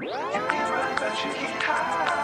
You can run, but you can't hide.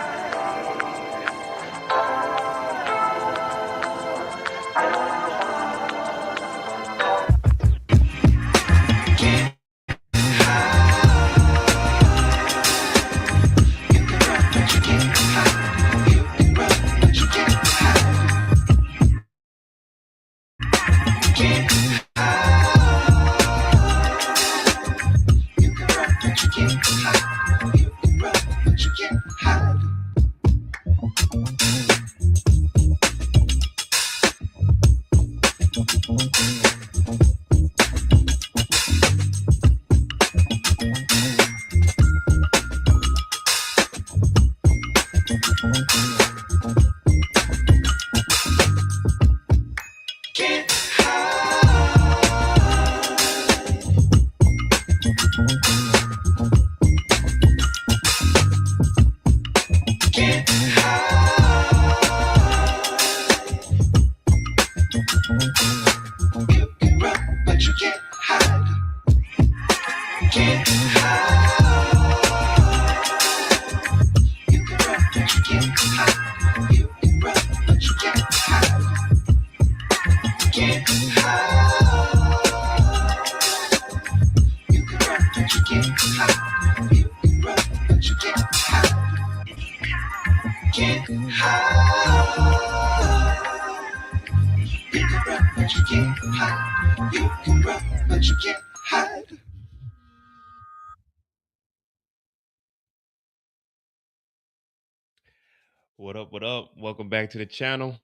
What up? What up? Welcome back to the channel.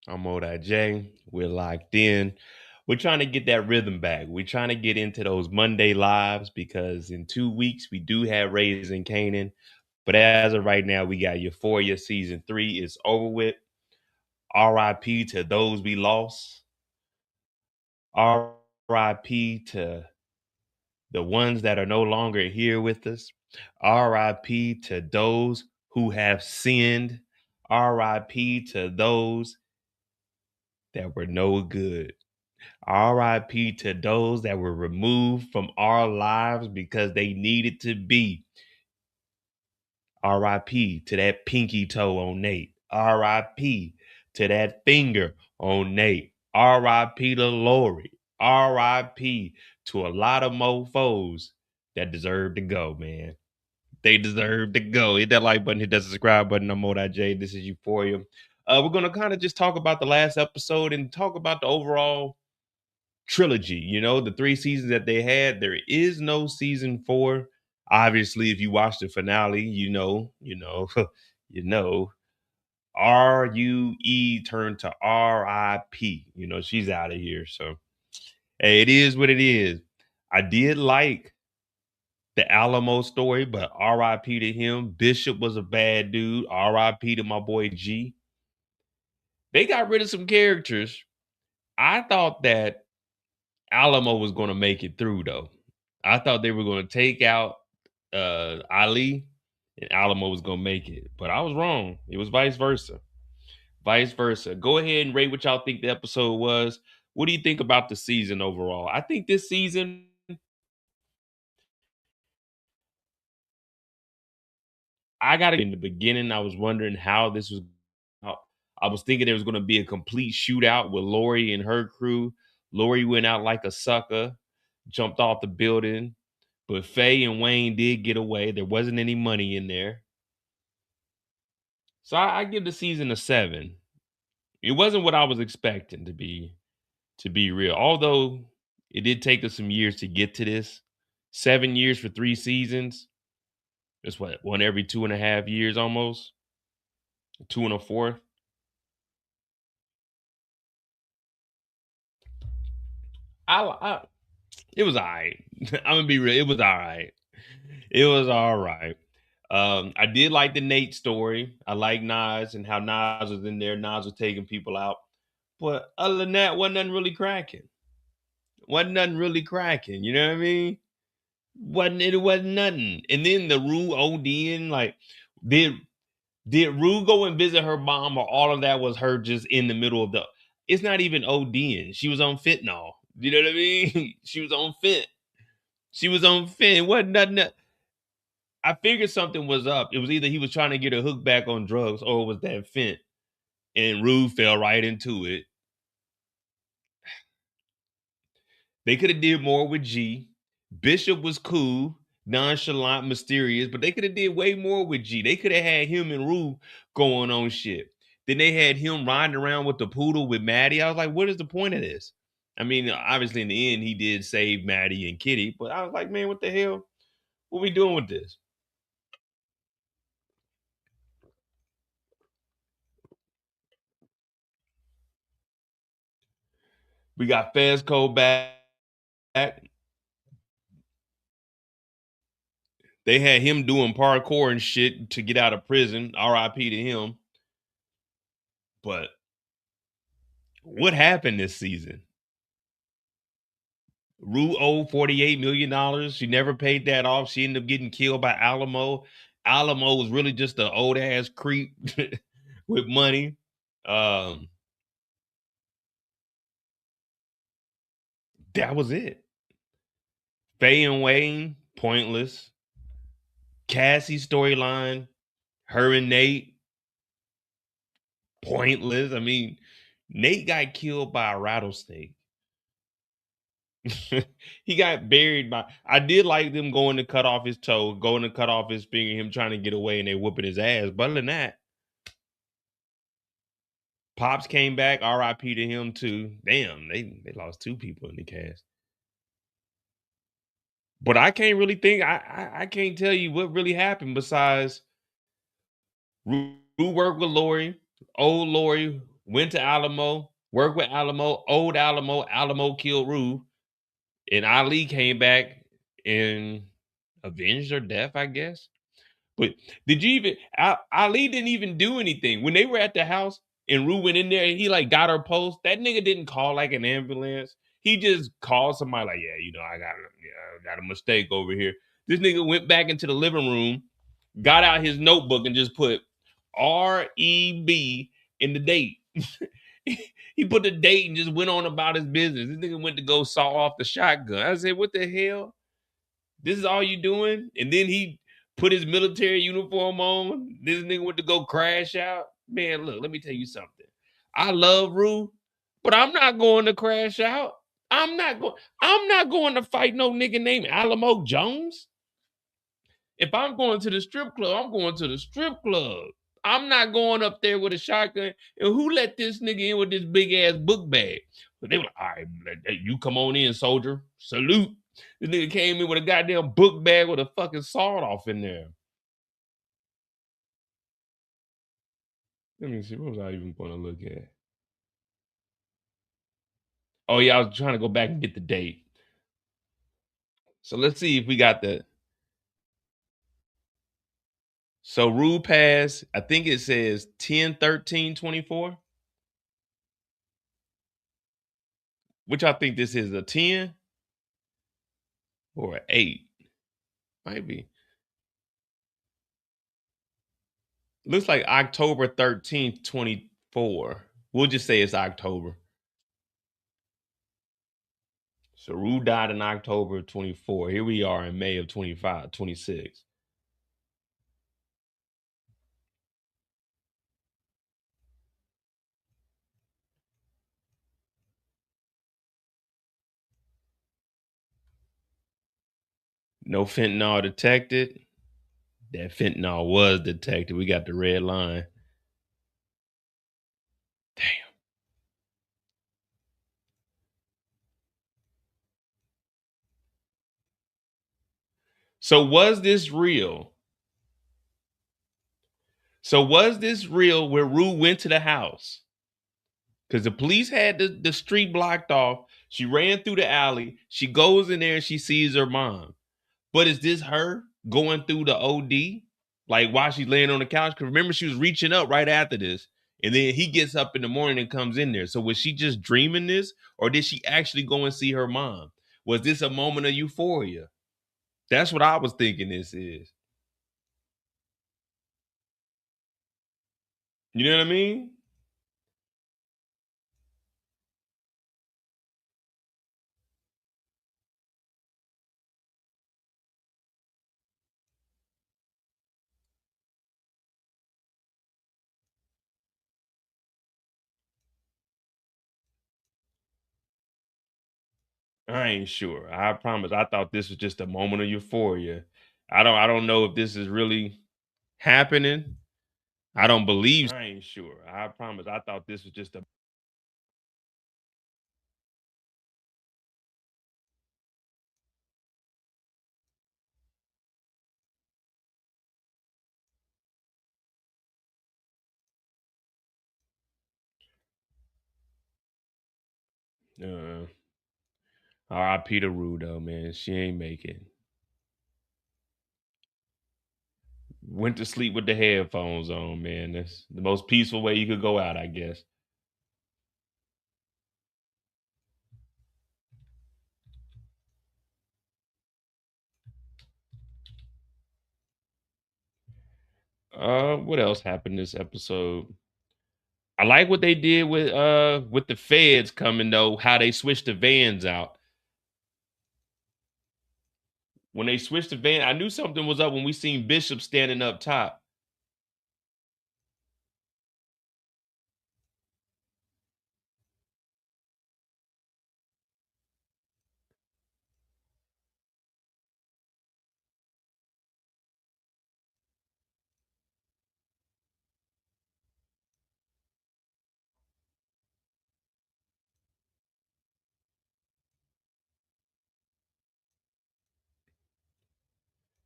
I'm Maude. We're locked in. We're trying to get that rhythm back. We're trying to get into those Monday lives because in 2 weeks we do have Raising Canaan. But as of right now, we got Euphoria season 3 is over with. RIP to those we lost. RIP to the ones that are no longer here with us. RIP to those who have sinned. RIP to those that were no good. RIP to those that were removed from our lives because they needed to be. RIP to that pinky toe on Nate. RIP to that finger on Nate. RIP to Lori. RIP to a lot of mofos that deserve to go, man. They deserve to go. Hit that like button, hit that subscribe button. I'm Maude. This is Euphoria. We're going to kind of just talk about the last episode and talk about the overall trilogy, the 3 seasons that they had. There is no season 4. Obviously, if you watch the finale, you know, RUE turned to RIP. She's out of here. So, hey, it is what it is. I did like the Alamo story, but RIP to him. Bishop was a bad dude. RIP to my boy G. They got rid of some characters. I thought that Alamo was going to make it through, though. I thought they were going to take out Ali and Alamo was going to make it. But I was wrong. It was vice versa. Vice versa. Go ahead and rate what y'all think the episode was. What do you think about the season overall? I think this season, I got it in the beginning. I was wondering how this was. I was thinking there was going to be a complete shootout with Lori and her crew. Lori went out like a sucker, jumped off the building. But Faye and Wayne did get away. There wasn't any money in there. So I give the season a 7. It wasn't what I was expecting to be real. Although it did take us some years to get to this. 7 years for 3 seasons. That's what, one every 2.5 years almost. 2 and a fourth. It was all right. I'm gonna be real. It was all right. It was all right. I did like the Nate story. I like Nas and how Nas was in there. Nas was taking people out. But other than that, wasn't nothing really cracking. Wasn't nothing really cracking. You know what I mean? It wasn't nothing. And then the Rue ODing, like, did Rue go and visit her mom, or all of that was her just in the middle of the it's not even ODing. She was on fentanyl. You know what I mean? She was on fent. She was on fent. It wasn't nothing. I figured something was up. It was either he was trying to get a hook back on drugs or it was that Fent. And Rue fell right into it. They could have did more with G. Bishop was cool, nonchalant, mysterious, but they could have did way more with G. They could have had him and Rue going on shit. Then they had him riding around with the poodle with Maddy. I was like, what is the point of this? I mean, obviously in the end he did save Maddy and Kitty, but I was like, man, what the hell? What we doing with this? We got Fezco back. They had him doing parkour and shit to get out of prison. RIP to him. But what happened this season? Rue owed $48 million. She never paid that off. She ended up getting killed by Alamo. Alamo was really just an old ass creep with money. Um, that was it. Faye and Wayne, pointless. Cassie storyline, her and Nate, pointless. I mean, Nate got killed by a rattlesnake. He got buried by. I did like them going to cut off his toe, going to cut off his finger, him trying to get away, and they whooping his ass. But other than that, Pops came back. R.I.P. to him too. Damn, they lost two people in the cast. But I can't really think. I can't tell you what really happened besides Rue worked with Lori. Old Lori went to Alamo, worked with Alamo. Old Alamo. Alamo killed Rue, and Ali came back and avenged her death, I guess. But did you even Ali didn't even do anything when they were at the house and Rue went in there and he like got her post. That nigga didn't call like an ambulance. He just called somebody like, yeah, I got a mistake over here. This nigga went back into the living room, got out his notebook and just put REB in the date. He put the date and just went on about his business. This nigga went to go saw off the shotgun. I said, what the hell? This is all you doing? And then he put his military uniform on. This nigga went to go crash out. Man, look, let me tell you something. I love Rue, but I'm not going to crash out. I'm not going to fight no nigga named Alamo Jones. If I'm going to the strip club, I'm going to the strip club. I'm not going up there with a shotgun. And who let this nigga in with this big ass book bag? But they were like, all right, you come on in, soldier. Salute. This nigga came in with a goddamn book bag with a fucking sawed off in there. Let me see. What was I even going to look at? Oh, yeah, I was trying to go back and get the date. So let's see if we got the. So Rule Pass, I think it says 10/13/24. Which I think this is a 10 or an 8. Might be. Looks like October 13th, 24. We'll just say it's October. So Rue died in October of 24. Here we are in May of 25, 26. No fentanyl detected. That fentanyl was detected. We got the red line. Damn. So was this real? So was this real where Rue went to the house? Because the police had the street blocked off. She ran through the alley. She goes in there and she sees her mom. But is this her going through the OD? Like while she's laying on the couch? Because remember, she was reaching up right after this. And then he gets up in the morning and comes in there. So was she just dreaming this? Or did she actually go and see her mom? Was this a moment of euphoria? That's what I was thinking this is. You know what I mean? I ain't sure. I promise. I thought this was just a moment of euphoria. I don't know if this is really happening. I don't believe. I ain't sure. I promise. I thought this was just a. R.I.P. to Rue though, man. She ain't make it. Went to sleep with the headphones on, man. That's the most peaceful way you could go out, I guess. What else happened this episode? I like what they did with the feds coming though, how they switched the vans out. When they switched the van, I knew something was up when we seen Bishop standing up top.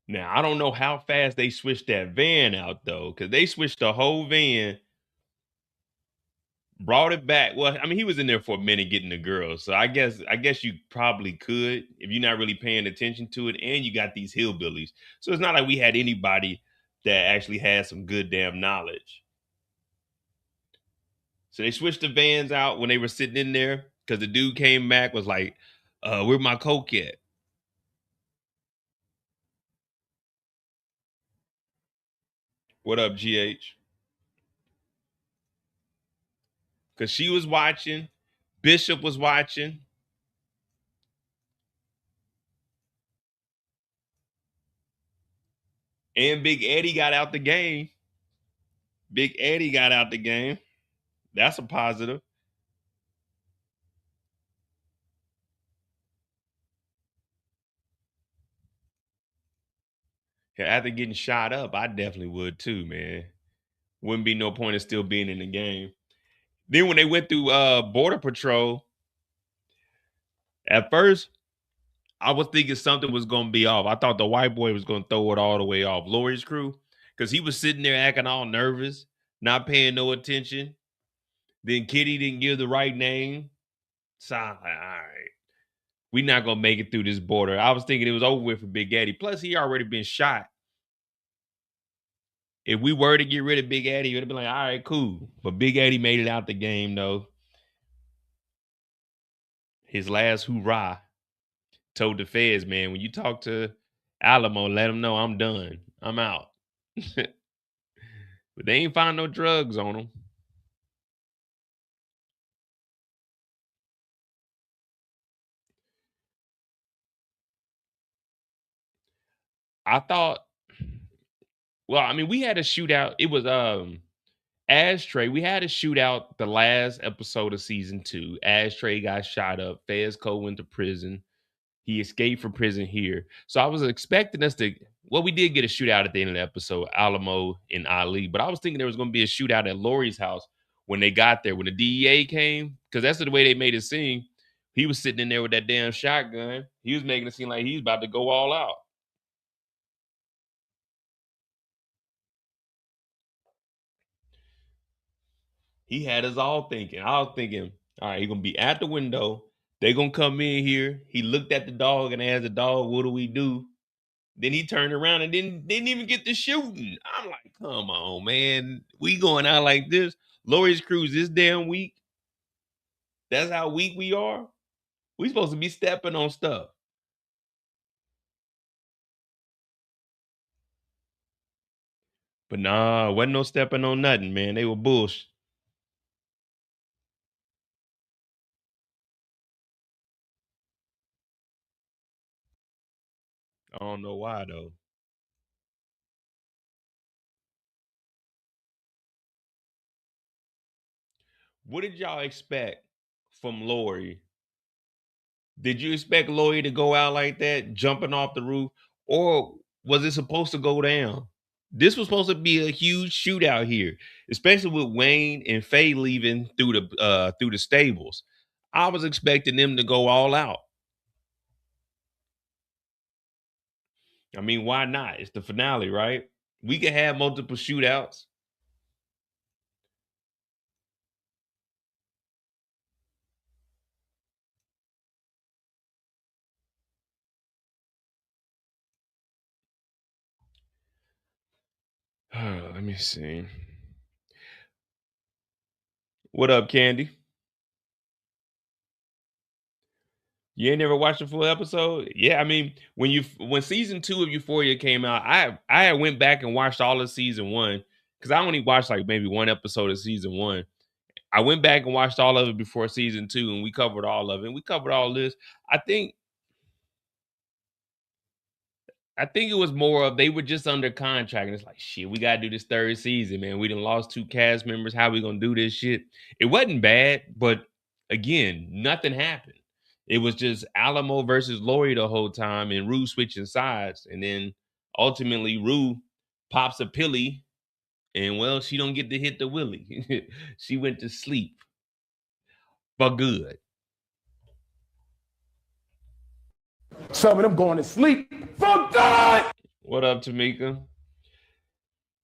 Now I don't know how fast they switched that van out though, because they switched the whole van, brought it back. Well, I mean, he was in there for a minute getting the girl, so I guess you probably could if you're not really paying attention to it, and you got these hillbillies, so it's not like we had anybody that actually had some good damn knowledge. So they switched the vans out when they were sitting in there because the dude came back was like, "Where my coke at?" What up, GH? Because she was watching, Bishop was watching, and Big Eddie got out the game. Big Eddie got out the game. That's a positive. Yeah, after getting shot up, I definitely would too, man. Wouldn't be no point in still being in the game. Then when they went through border patrol, at first I was thinking something was gonna be off. I thought the white boy was gonna throw it all the way off. Lori's crew, because he was sitting there acting all nervous, not paying no attention. Then Kitty didn't give the right name. So I'm like, all right, we not gonna make it through this border. I was thinking it was over with for Big Eddie. Plus, he already been shot. If we were to get rid of Big Eddie, it would have been like, all right, cool. But Big Eddie made it out the game though. His last hoorah told the feds, man, when you talk to Alamo, let him know I'm done. I'm out. But they ain't find no drugs on him. I thought, well, I mean, we had a shootout. It was Ashtray. We had a shootout the last episode of season 2. Ashtray got shot up. Fezco went to prison. He escaped from prison here. So I was expecting us to. Well, we did get a shootout at the end of the episode, Alamo and Ali. But I was thinking there was going to be a shootout at Lori's house when they got there, when the DEA came, because that's the way they made it seem. He was sitting in there with that damn shotgun. He was making it seem like he's about to go all out. He had us all thinking. I was thinking, all right, he's gonna be at the window. They gonna come in here. He looked at the dog and asked the dog, "What do we do?" Then he turned around and didn't even get to shooting. I'm like, come on, man. We going out like this. Lori's cruise this damn week. That's how weak we are. We supposed to be stepping on stuff. But nah, wasn't no stepping on nothing, man. They were bullshit. I don't know why though. What did y'all expect from Lori Did you expect Lloyd to go out like that, jumping off the roof, or was it supposed to go down? This was supposed to be a huge shootout here, especially with Wayne and Faye leaving through the stables. I was expecting them to go all out. I mean, why not? It's the finale, right? We can have multiple shootouts. Let me see. What up, Candy? You ain't never watched the full episode? Yeah, I mean, when season 2 of Euphoria came out, I went back and watched all of season 1 because I only watched like maybe one episode of season 1. I went back and watched all of it before season 2, and we covered all of it. We covered all this. I think I think it was more of they were just under contract, and it's like, shit, we gotta do this third season, man. We done lost 2 cast members. How we gonna do this shit? It wasn't bad, but again, nothing happened. It was just Alamo versus Lori the whole time, and Rue switching sides, and then ultimately Rue pops a pilly, and well, she don't get to hit the willy. She went to sleep for good. Some of them going to sleep for good. What up, Tamika?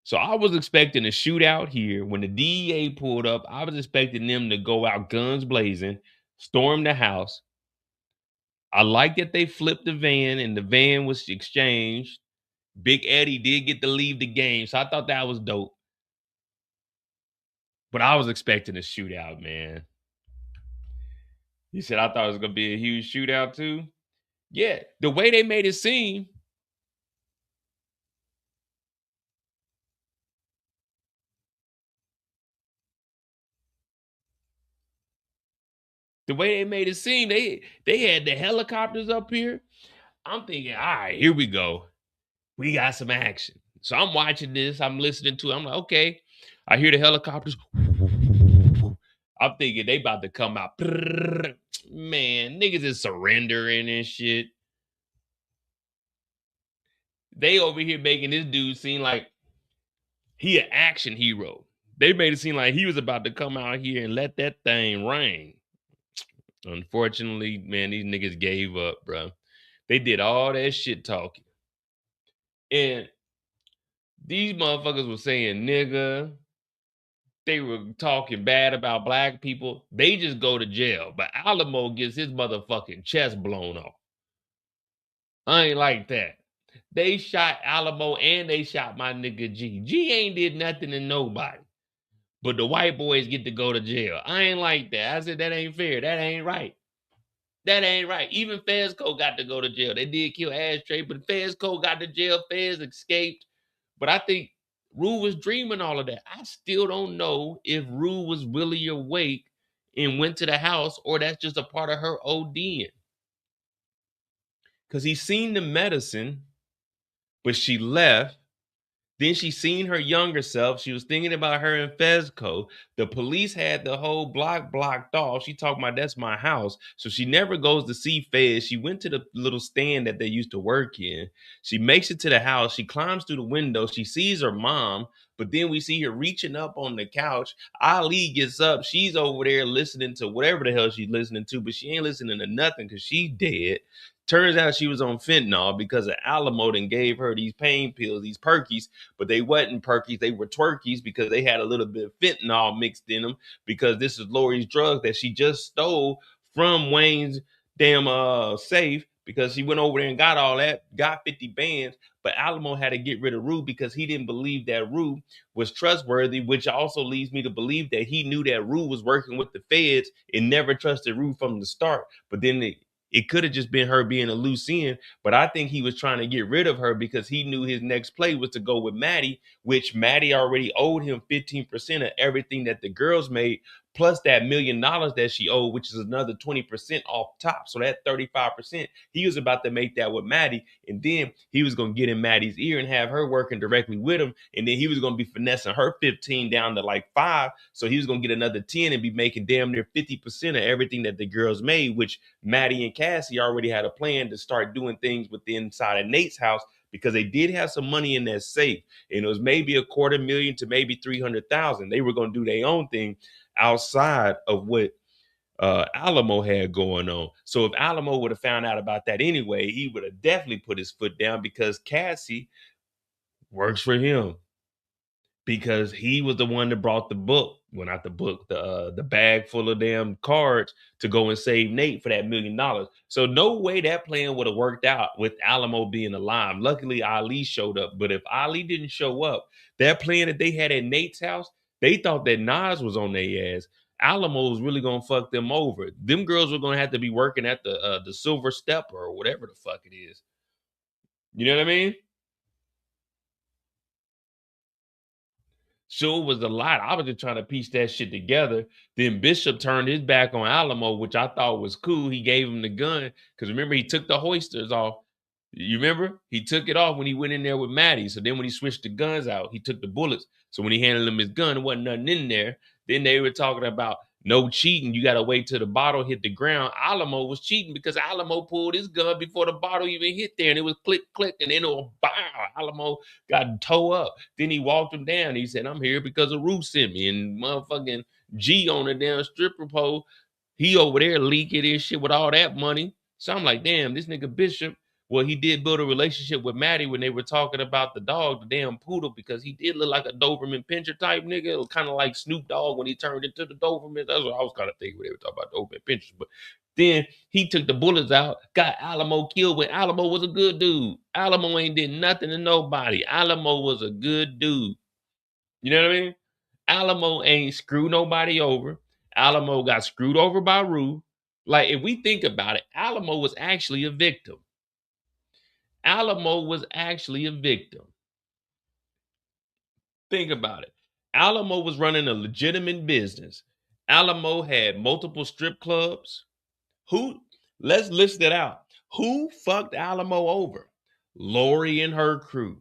So I was expecting a shootout here. When the DEA pulled up, I was expecting them to go out guns blazing, storm the house. I like that they flipped the van and the van was exchanged. Big Eddie did get to leave the game, so I thought that was dope. But I was expecting a shootout, man. You said I thought it was gonna be a huge shootout too. Yeah, the way they made it seem, they had the helicopters up here. I'm thinking, all right, here we go. We got some action. So I'm watching this. I'm listening to it. I'm like, okay. I hear the helicopters. I'm thinking they about to come out. Man, niggas is surrendering and shit. They over here making this dude seem like he an action hero. They made it seem like he was about to come out here and let that thing rain. Unfortunately, man, these niggas gave up, bro. They did all that shit talking. And these motherfuckers were saying nigga. They were talking bad about black people. They just go to jail. But Alamo gets his motherfucking chest blown off. I ain't like that. They shot Alamo and they shot my nigga G. G ain't did nothing to nobody. But the white boys get to go to jail. I ain't like that. I said that ain't fair. That ain't right. That ain't right. Even Fezco got to go to jail. They did kill Ashtray, but Fezco got to jail. Fez escaped. But I think Rue was dreaming all of that. I still don't know if Rue was really awake and went to the house or that's just a part of her ODing. Because he seen the medicine, but she left. Then she seen her younger self. She was thinking about her in Fezco. The police had the whole block blocked off. She talking about that's my house. So she never goes to see Fez. She went to the little stand that they used to work in. She makes it to the house. She climbs through the window. She sees her mom, but then we see her reaching up on the couch. Ali gets up. She's over there listening to whatever the hell she's listening to, but she ain't listening to nothing because she's dead. Turns out she was on fentanyl because of Alamo and gave her these pain pills, these perkies, but they wasn't perkies, they were twerkies because they had a little bit of fentanyl mixed in them because this is Lori's drug that she just stole from Wayne's damn safe because she went over there and got all that, got 50 bands, but Alamo had to get rid of Rue because he didn't believe that Rue was trustworthy, which also leads me to believe that he knew that Rue was working with the feds and never trusted Rue from the start, but then it could have just been her being a loose end, but I think he was trying to get rid of her because he knew his next play was to go with Maddy, which Maddy already owed him 15% of everything that the girls made, plus that $1 million that she owed, which is another 20% off top. So that 35%, he was about to make that with Maddy. And then he was going to get in Maddy's ear and have her working directly with him. And then he was going to be finessing her 15 down to like 5. So he was going to get another 10 and be making damn near 50% of everything that the girls made, which Maddy and Cassie already had a plan to start doing things with the inside of Nate's house, because they did have some money in that safe, and it was maybe $250,000 to maybe $300,000. They were going to do their own thing outside of what Alamo had going on. So if Alamo would have found out about that anyway, he would have definitely put his foot down, because Cassie works for him, because he was the one that brought the book. Well, not the book, the bag full of damn cards to go and save Nate for that $1 million. So no way that plan would have worked out with Alamo being alive. Luckily, Ali showed up. But if Ali didn't show up, that plan that they had at Nate's house, they thought that Nas was on their ass. Alamo was really gonna fuck them over. Them girls were gonna have to be working at the Silver Stepper or whatever the fuck it is. You know what I mean? So it was a lot. I was just trying to piece that shit together. Then Bishop turned his back on Alamo, which I thought was cool. He gave him the gun, because remember, he took the hoisters off. You remember? He took it off when he went in there with Maddy. So then when he switched the guns out, he took the bullets. So when he handed him his gun, there wasn't nothing in there. Then they were talking about no cheating. You got to wait till the bottle hit the ground. Alamo was cheating because Alamo pulled his gun before the bottle even hit there. And it was click, click. And then it was bow. Alamo got toe up. Then he walked him down. He said, I'm here because of Rue sent me. And motherfucking G on the damn stripper pole. He over there leaking his shit with all that money. So I'm like, damn, this nigga Bishop. Well, he did build a relationship with Maddy when they were talking about the dog, the damn poodle, because he did look like a Doberman Pinscher type nigga, kind of like Snoop Dogg when he turned into the Doberman. That's what I was kind of thinking when they were talking about Doberman Pinschers. But then he took the bullets out, got Alamo killed when Alamo was a good dude. Alamo ain't did nothing to nobody. Alamo was a good dude. You know what I mean? Alamo ain't screwed nobody over. Alamo got screwed over by Rue. Like, if we think about it, Alamo was actually a victim. Alamo was actually a victim. Think about it. Alamo was running a legitimate business. Alamo had multiple strip clubs. Let's list it out. Who fucked Alamo over? Lori and her crew.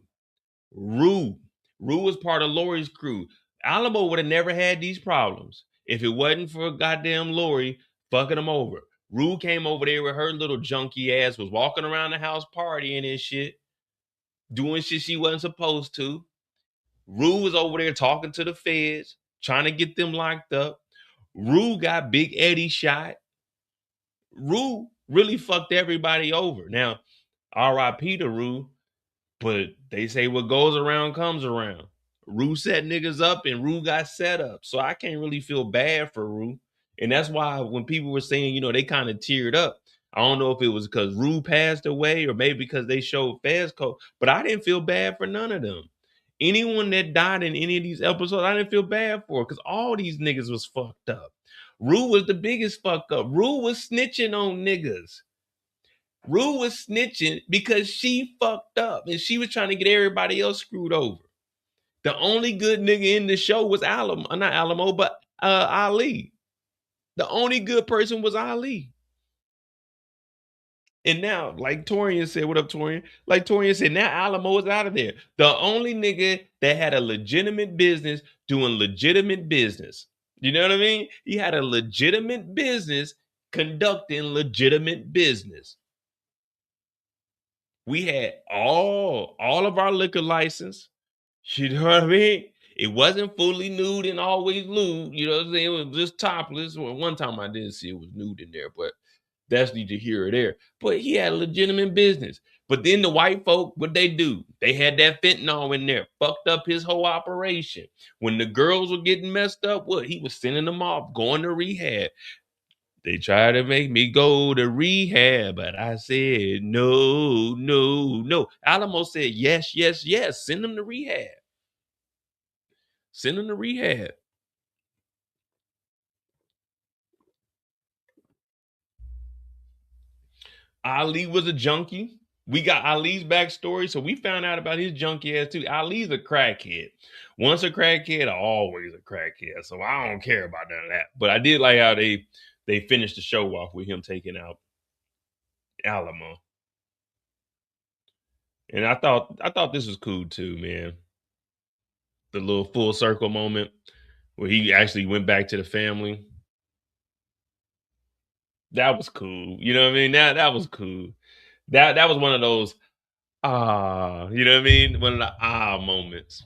Rue. Rue was part of Lori's crew. Alamo would have never had these problems if it wasn't for goddamn Lori fucking him over. Rue came over there with her little junky ass, was walking around the house partying and shit, doing shit she wasn't supposed to. Rue was over there talking to the feds, trying to get them locked up. Rue got Big Eddie shot. Rue really fucked everybody over. Now, RIP to Rue, but they say what goes around comes around. Rue set niggas up and Rue got set up. So I can't really feel bad for Rue. And that's why when people were saying, they kind of teared up. I don't know if it was because Rue passed away or maybe because they showed Fezco, but I didn't feel bad for none of them. Anyone that died in any of these episodes, I didn't feel bad for, because all these niggas was fucked up. Rue was the biggest fuck up. Rue was snitching on niggas. Rue was snitching because she fucked up and she was trying to get everybody else screwed over. The only good nigga in the show was Alamo, not Alamo, but Ali. The only good person was Ali. And now, like Torian said, what up, Torian? Like Torian said, now Alamo is out of there. The only nigga that had a legitimate business doing legitimate business. You know what I mean? He had a legitimate business conducting legitimate business. We had all of our liquor license. You know what I mean? It wasn't fully nude and always lewd. You know what I'm saying? It was just topless. Well, one time I did see it was nude in there, but that's neither here or there. But he had a legitimate business. But then the white folk, what they do? They had that fentanyl in there, fucked up his whole operation. When the girls were getting messed up, what? He was sending them off, going to rehab. They tried to make me go to rehab, but I said, no, no, no. Alamo said, yes, yes, yes. Send them to rehab. Send them to rehab. Ali was a junkie. we got Ali's backstory, so we found out about his junkie ass too. Ali's a crackhead. Once a crackhead, always a crackhead. So I don't care about none of that. But I did like how they finished the show off with him taking out Alamo. And I thought this was cool too, man. The little full circle moment where he actually went back to the family. That was cool. You know what I mean? That was cool. That was one of those you know what I mean? One of the moments.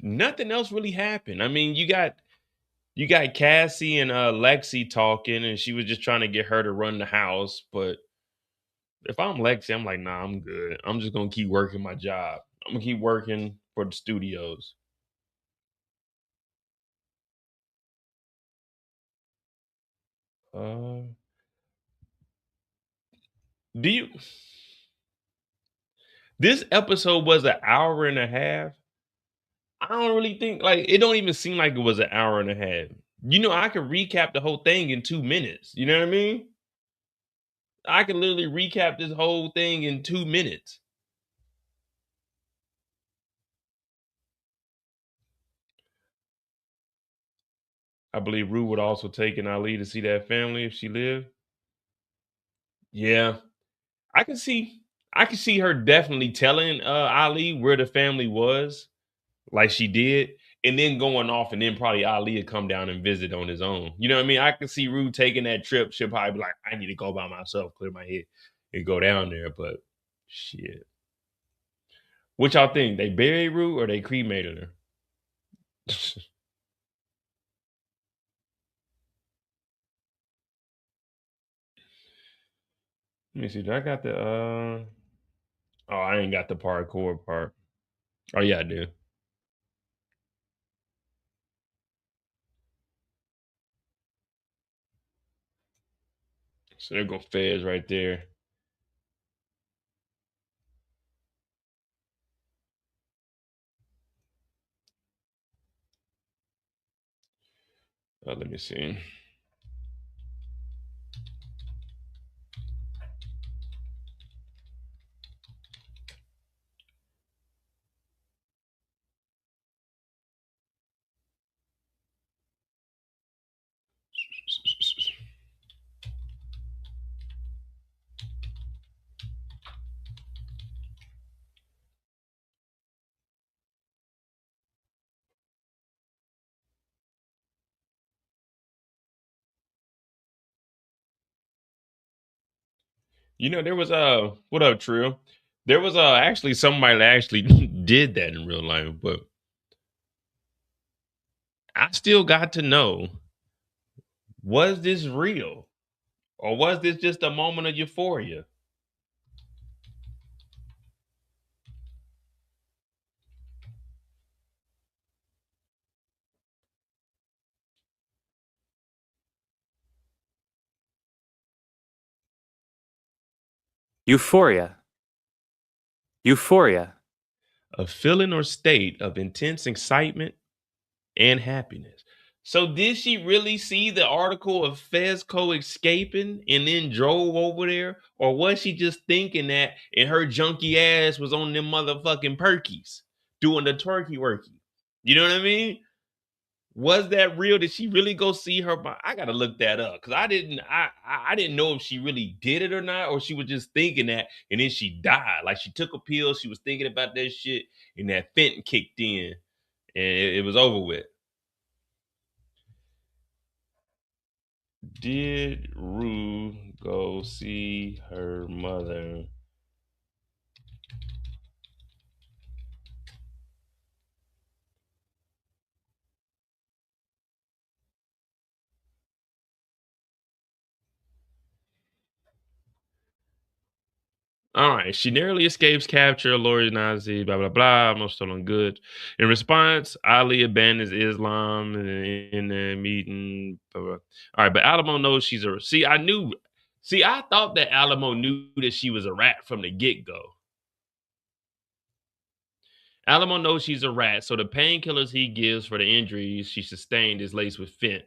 Nothing else really happened. I mean, you got Cassie and Lexi talking, and she was just trying to get her to run the house. But if I'm Lexi, I'm like, nah, I'm good. I'm just gonna keep working my job. I'm gonna keep working for the studios. Uh, do you? This episode was an hour and a half. I don't really think like it don't even seem like it was an hour and a half. You know, I could recap the whole thing in 2 minutes. You know what I mean? I can literally recap this whole thing in 2 minutes. I believe Rue would also take an Ali to see that family if she lived. Yeah, I can see. I can see her definitely telling Ali where the family was, like she did, and then going off, and then probably Ali would come down and visit on his own. You know what I mean? I can see Rue taking that trip. She'll probably be like, "I need to go by myself, clear my head, and go down there." But shit, what y'all think? They buried Rue or they cremated her? Let me see. Do I got the? Oh, I ain't got the parkour part. Oh yeah, I do. So there go Fez right there. Let me see. You know, there was what up, Trill? There was actually somebody that actually did that in real life, but I still got to know, was this real? Or was this just a moment of euphoria? Euphoria. Euphoria. A feeling or state of intense excitement and happiness. So did she really see the article of Fezco escaping and then drove over there? Or was she just thinking that and her junky ass was on them motherfucking perkies doing the turkey worky? You know what I mean? Was that real? Did she really go see her? I gotta look that up because I didn't know if she really did it or not, or she was just thinking that and then she died. Like she took a pill, she was thinking about that shit, and that fentanyl kicked in, and it was over with. Did Rue go see her mother? All right. She narrowly escapes capture. Lori Nazi, blah, blah, blah. Most stolen goods. In response, Ali abandons Islam in the meeting. Blah, blah. All right. But Alamo knows she's a. See, I knew. See, I thought that Alamo knew that she was a rat from the get-go. Alamo knows she's a rat, so the painkillers he gives for the injuries she sustained is laced with fent.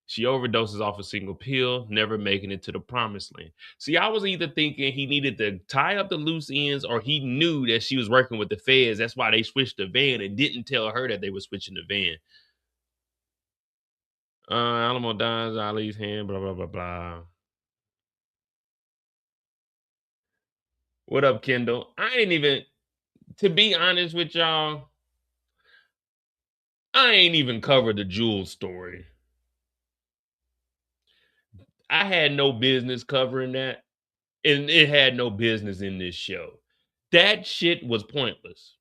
She overdoses off a single pill, never making it to the promised land. See, I was either thinking he needed to tie up the loose ends or he knew that she was working with the feds. That's why they switched the van and didn't tell her that they were switching the van. Alamo dies, Ali's hand, blah, blah, blah, blah. What up, Kendall? I ain't even, to be honest with y'all, I ain't even covered the Jules story. I had no business covering that, and it had no business in this show. That shit was pointless.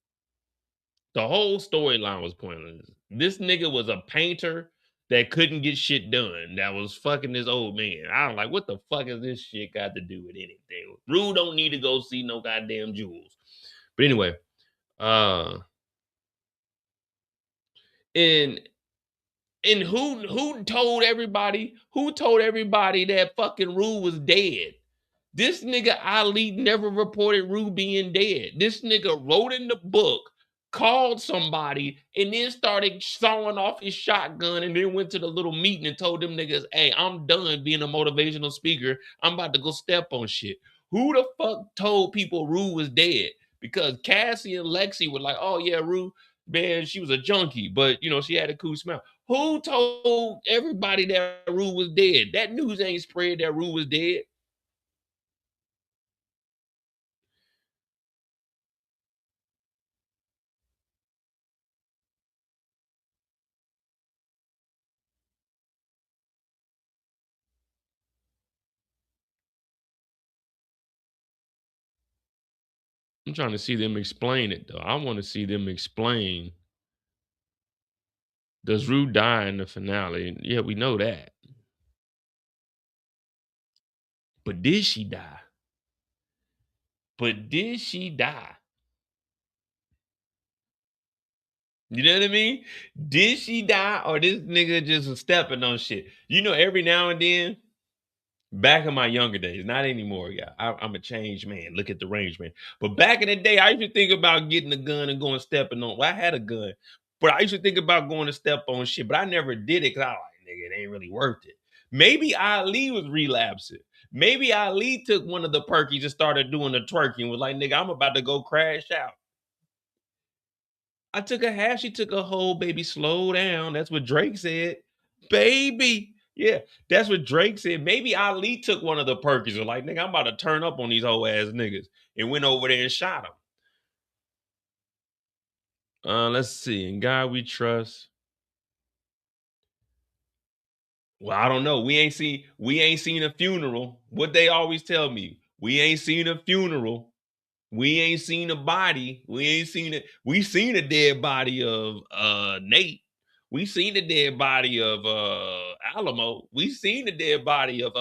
The whole storyline was pointless. This nigga was a painter that couldn't get shit done. That was fucking this old man. I was like, what the fuck is this shit got to do with anything? Rue don't need to go see no goddamn Jules. But anyway, and who told everybody that fucking Rue was dead? This nigga Ali never reported Rue being dead. This nigga wrote in the book, called somebody, and then started sawing off his shotgun and then went to the little meeting and told them niggas, hey, I'm done being a motivational speaker. I'm about to go step on shit. Who the fuck told people Rue was dead? Because Cassie and Lexi were like, oh yeah, Rue, man, she was a junkie, but you know, she had a cool smell. Who told everybody that Rue was dead? That news ain't spread that Rue was dead. I'm trying to see them explain it, though. I want to see them explain. Does Rue die in the finale? Yeah, we know that. But did she die? You know what I mean? Did she die or this nigga just was stepping on shit? You know, every now and then, back in my younger days, not anymore, yeah. I'm a changed man. Look at the range, man. But back in the day, I used to think about getting a gun and going stepping on. Well, I had a gun, but I used to think about going to step on shit, but I never did it because I was like, nigga, it ain't really worth it. Maybe Ali was relapsing. Maybe Ali took one of the perkies and started doing the twerking. Was like, nigga, I'm about to go crash out. I took a half. She took a whole, baby. Slow down. That's what Drake said. Baby. Yeah, that's what Drake said. Maybe Ali took one of the perkies and like, nigga, I'm about to turn up on these whole ass niggas and went over there and shot him. Let's see. In God we trust. Well, I don't know. We ain't seen a funeral. What they always tell me. We ain't seen a funeral. We ain't seen a body. We ain't seen it. We seen a dead body of Nate. We seen the dead body of Alamo. We seen the dead body of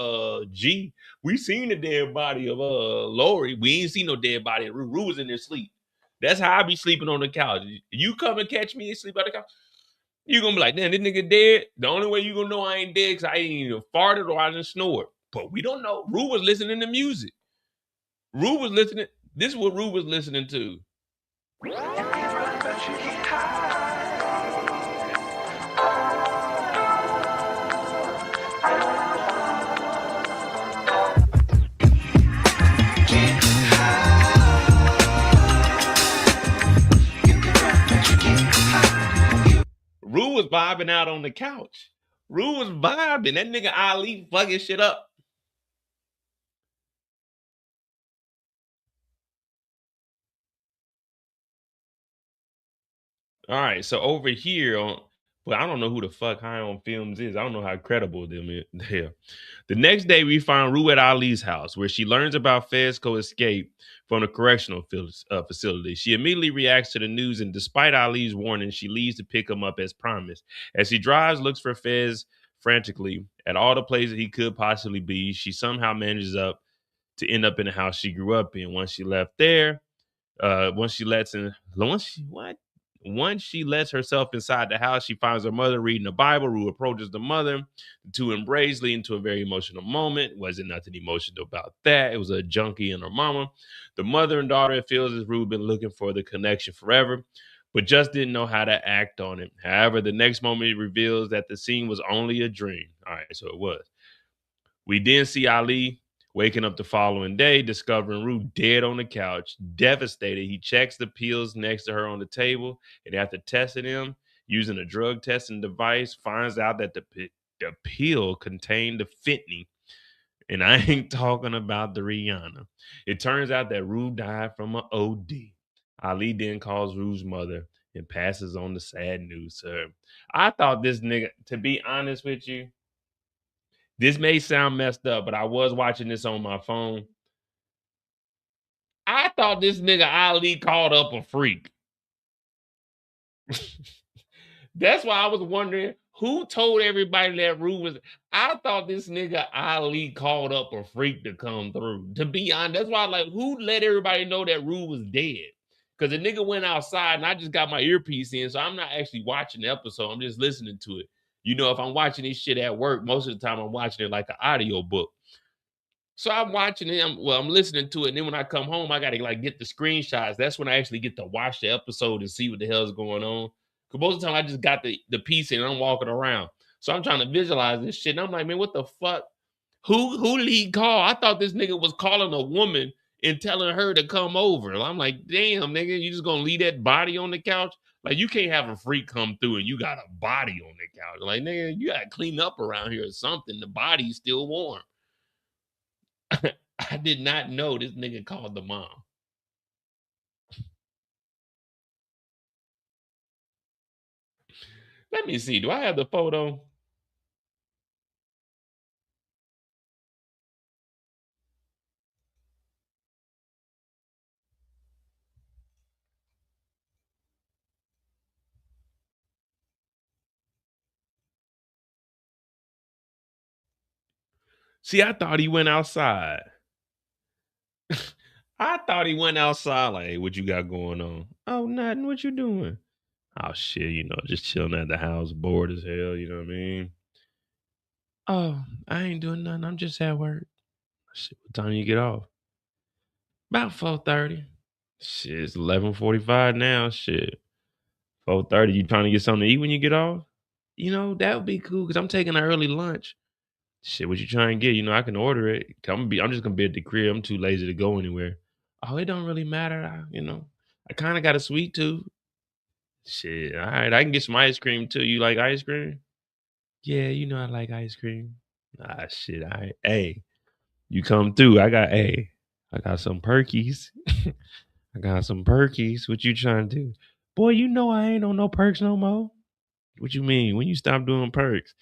G. We seen the dead body of Lori. We ain't seen no dead body. Rue was in there sleep. That's how I be sleeping on the couch. You come and catch me and sleep on the couch. You gonna be like, damn, this nigga dead. The only way you gonna know I ain't dead because I ain't either farted or I just snored. But we don't know. Rue was listening to music. Rue was listening. This is what Rue was listening to. Rue was vibing out on the couch. Rue was vibing. That nigga Ali fucking shit up. All right, so over here on, well, I don't know who the fuck High on Films is. I don't know how credible them is. Hell. The next day, we find Rue at Ali's house, where she learns about Fezco escape from the correctional facility. She immediately reacts to the news, and despite Ali's warning, she leaves to pick him up as promised. As she drives, looks for Fez frantically at all the places he could possibly be. She somehow manages to end up in the house she grew up in. Once she left there, what? Once she lets herself inside the house, she finds her mother reading the Bible. Rue approaches the mother to embrace, leading to a very emotional moment. Wasn't nothing emotional about that. It was a junkie and her mama. The mother and daughter feels as Rue been looking for the connection forever, but just didn't know how to act on it. However, the next moment it reveals that the scene was only a dream. All right, so it was. We then see Ali waking up the following day, discovering Rue dead on the couch, devastated. He checks the pills next to her on the table, and after testing them using a drug testing device, finds out that the pill contained the fentanyl. And I ain't talking about the Rihanna. It turns out that Rue died from an OD. Ali then calls Rue's mother and passes on the sad news to her. I thought this nigga, to be honest with you, this may sound messed up, but I was watching this on my phone. I thought this nigga Ali called up a freak. That's why I was wondering who told everybody that Rue was. I thought this nigga Ali called up a freak to come through. To be honest, that's why who let everybody know that Rue was dead? Because the nigga went outside and I just got my earpiece in, so I'm not actually watching the episode. I'm just listening to it. You know, if I'm watching this shit at work, most of the time I'm watching it like an audio book. So I'm watching it. I'm listening to it. And then when I come home, I got to get the screenshots. That's when I actually get to watch the episode and see what the hell's going on. Because most of the time I just got the piece and I'm walking around. So I'm trying to visualize this shit. And I'm like, man, what the fuck? Who did he call? I thought this nigga was calling a woman and telling her to come over. I'm like, damn, nigga, you just gonna leave that body on the couch? Like, you can't have a freak come through and you got a body on the couch. Like, nigga, you gotta clean up around here or something. The body's still warm. I did not know this nigga called the mom. Let me see. Do I have the photo? See, I thought he went outside. I thought he went outside. Like, hey, what you got going on? Oh, nothing. What you doing? Oh shit, just chilling at the house, bored as hell. You know what I mean? Oh, I ain't doing nothing. I'm just at work. Shit, what time you get off? About 4:30. Shit, it's 11:45 now. Shit, 4:30. You trying to get something to eat when you get off? That would be cool because I'm taking an early lunch. Shit, what you trying to get? I can order it. I'm just gonna be at the crib. I'm too lazy to go anywhere. Oh, it don't really matter. I kind of got a sweet tooth. Shit, all right. I can get some ice cream too. You like ice cream? Yeah, I like ice cream. Ah, shit. All right. Hey, you come through. I got some perkies. I got some perkies. What you trying to do? Boy, I ain't on no perks no more. What you mean? When you stop doing perks?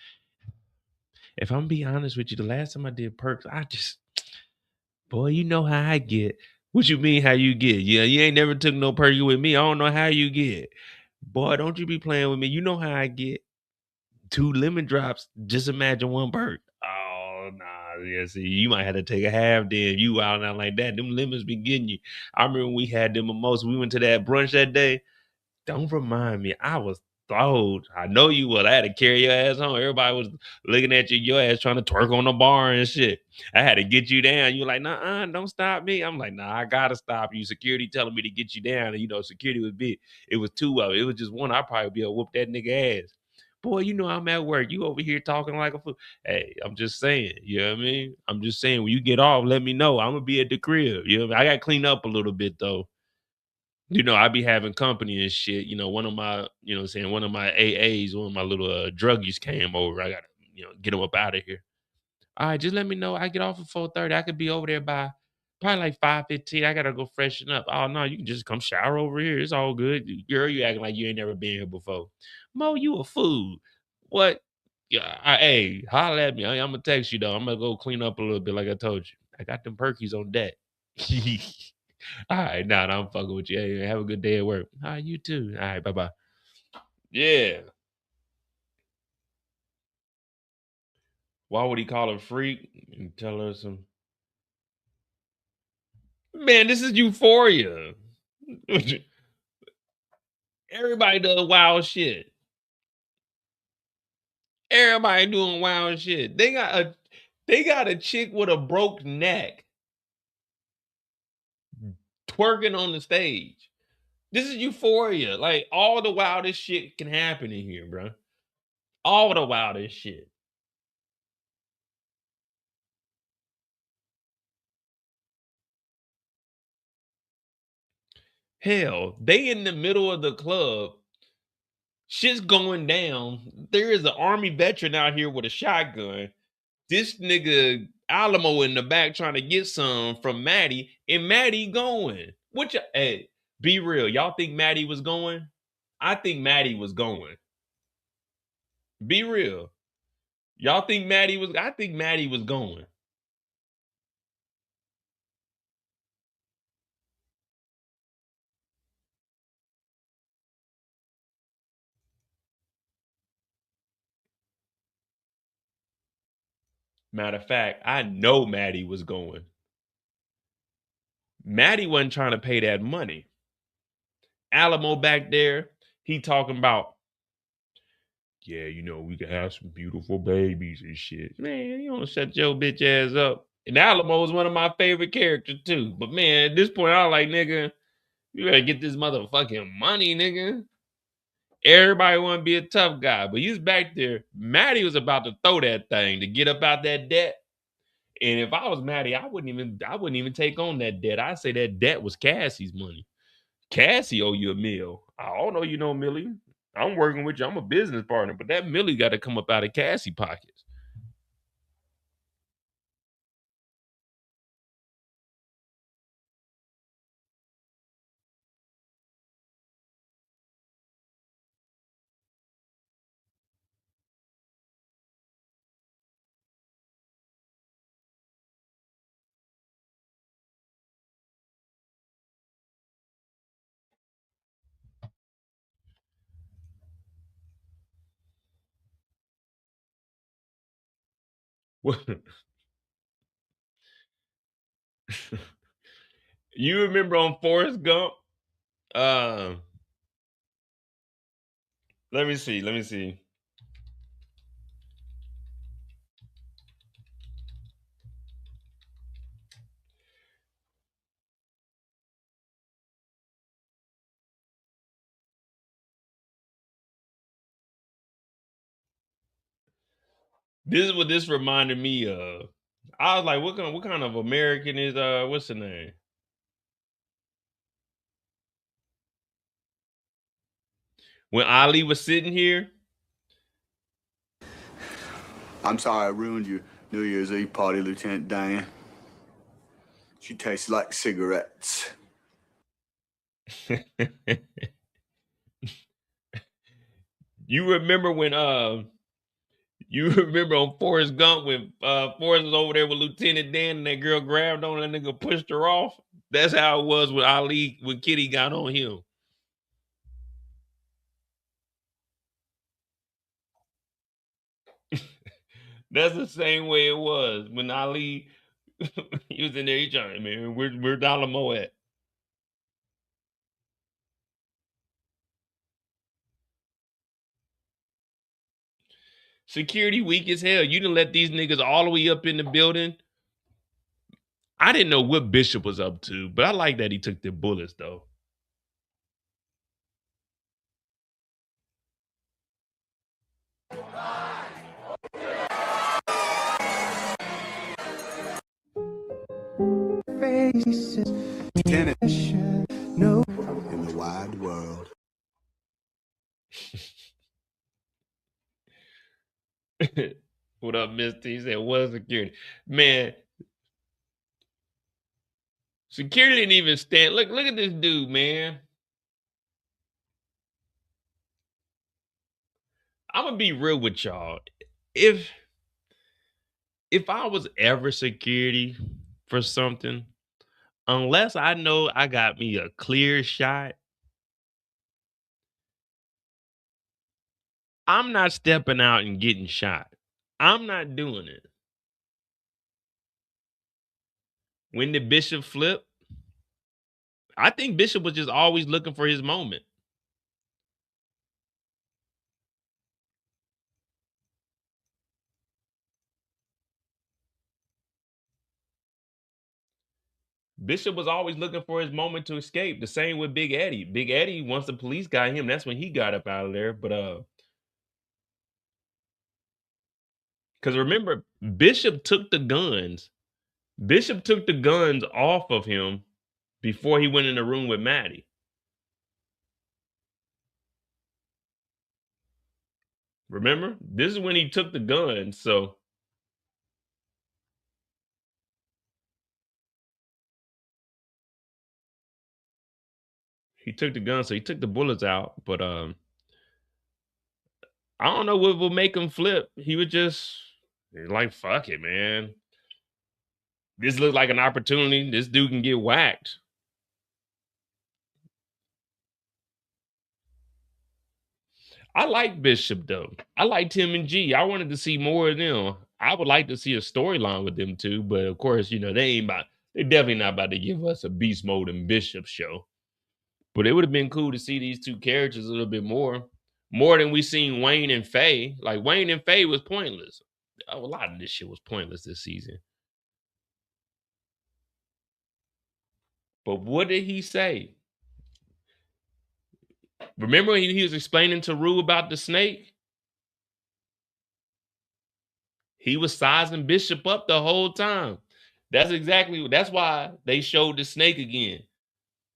If I'm be honest with you, the last time I did perks, boy, you know how I get. What you mean how you get? Yeah, you ain't never took no perky with me. I don't know how you get. Boy, don't you be playing with me. You know how I get. 2 lemon drops. Just imagine 1 perk. Oh, nah. Yeah, see, you might have to take a half then. You out now like that. Them lemons be getting you. I remember when we had them mimosas. We went to that brunch that day. Don't remind me. I was throwed. I know you was. I had to carry your ass home. Everybody was looking at you, your ass trying to twerk on the bar and shit. I had to get you down. You were like, nah, don't stop me. I'm like, nah, I gotta stop you. Security telling me to get you down. And security was big. It was 2 of it. It was just one. I'd probably be able to whoop that nigga ass. Boy, I'm at work. You over here talking like a fool. Hey, I'm just saying. You know what I mean? I'm just saying, when you get off, let me know. I'm gonna be at the crib. You know what I mean? I got to clean up a little bit though. I be having company and shit. One of my, one of my AAs, one of my little druggies came over. I gotta, get him up out of here. All right, just let me know. I get off at 4:30. I could be over there by probably like 5:15. I gotta go freshen up. Oh no, you can just come shower over here. It's all good. Girl, you acting like you ain't never been here before. Mo, you a fool. What? Yeah, hey, holla at me. I'm gonna text you though. I'm gonna go clean up a little bit like I told you. I got them perkies on deck. All right, nah, I'm fucking with you. Hey, have a good day at work. All right, you too. All right, bye-bye. Yeah. Why would he call her freak and tell her some? Man, this is Euphoria. Everybody does wild shit. Everybody doing wild shit. They got a chick with a broke neck twerking on the stage. This is Euphoria. Like all the wildest shit can happen in here, bro. All the wildest shit. Hell, they in the middle of the club. Shit's going down. There is an army veteran out here with a shotgun. This nigga Alamo in the back trying to get some from Maddy, and Maddy going. Hey, be real. Y'all think Maddy was going? I think Maddy was going. Be real. Y'all think Maddy was? I think Maddy was going. Matter of fact, I know Maddy was going. Maddy wasn't trying to pay that money. Alamo back there, he talking about, yeah, you know, we can have some beautiful babies and shit. Man, you don't shut your bitch ass up. And Alamo was one of my favorite characters too. But man, at this point, I was like, nigga, you better get this motherfucking money, nigga. Everybody want to be a tough guy, but he's back there. Maddy was about to throw that thing to get up out that debt. And if I was Maddy, I wouldn't even take on that debt. I'd say that debt was Cassie's money. Cassie owe you a meal. I don't know, you know, Millie. I'm working with you. I'm a business partner, but that Millie got to come up out of Cassie pockets. You remember on Forrest Gump? Uh, let me see. Let me see. This is what this reminded me of. I was like, what kind of American is what's the name? When Ali was sitting here, I'm sorry I ruined your New Year's Eve party, Lieutenant Dane. She tastes like cigarettes. you remember when you remember on Forrest Gump when Forrest was over there with Lieutenant Dan and that girl grabbed on that nigga, pushed her off? That's how it was with Ali when Kitty got on him. That's the same way it was when Ali he was in there. He trying, man, where Dollar Mo at? Security weak as hell. You didn't let these niggas all the way up in the building. I didn't know what Bishop was up to, but I like that he took the bullets though. Faces, Lieutenant, no, in the wide world. What up, Misty? He said, what security? Man, security didn't even stand. Look at this dude, man. I'm gonna be real with y'all. If I was ever security for something, unless I know I got me a clear shot, I'm not stepping out and getting shot. I'm not doing it. When did Bishop flip? I think Bishop was just always looking for his moment. Bishop was always looking for his moment to escape. The same with Big Eddie. Big Eddie, once the police got him, that's when he got up out of there. But because remember, Bishop took the guns. Bishop took the guns off of him before he went in the room with Maddy. Remember? This is when he took the guns, so he took the guns, so he took the bullets out, but I don't know what will make him flip. He would just like, fuck it, man. This looks like an opportunity. This dude can get whacked. I like Bishop though. I liked him and G. I wanted to see more of them. I would like to see a storyline with them too, but of course, you know, they definitely not about to give us a Beast Mode and Bishop show. But it would have been cool to see these two characters a little bit more than we seen Wayne and Faye. Like Wayne and Faye was pointless. A lot of this shit was pointless this season. But what did he say? Remember when he was explaining to Rue about the snake? He was sizing Bishop up the whole time. That's why they showed the snake again.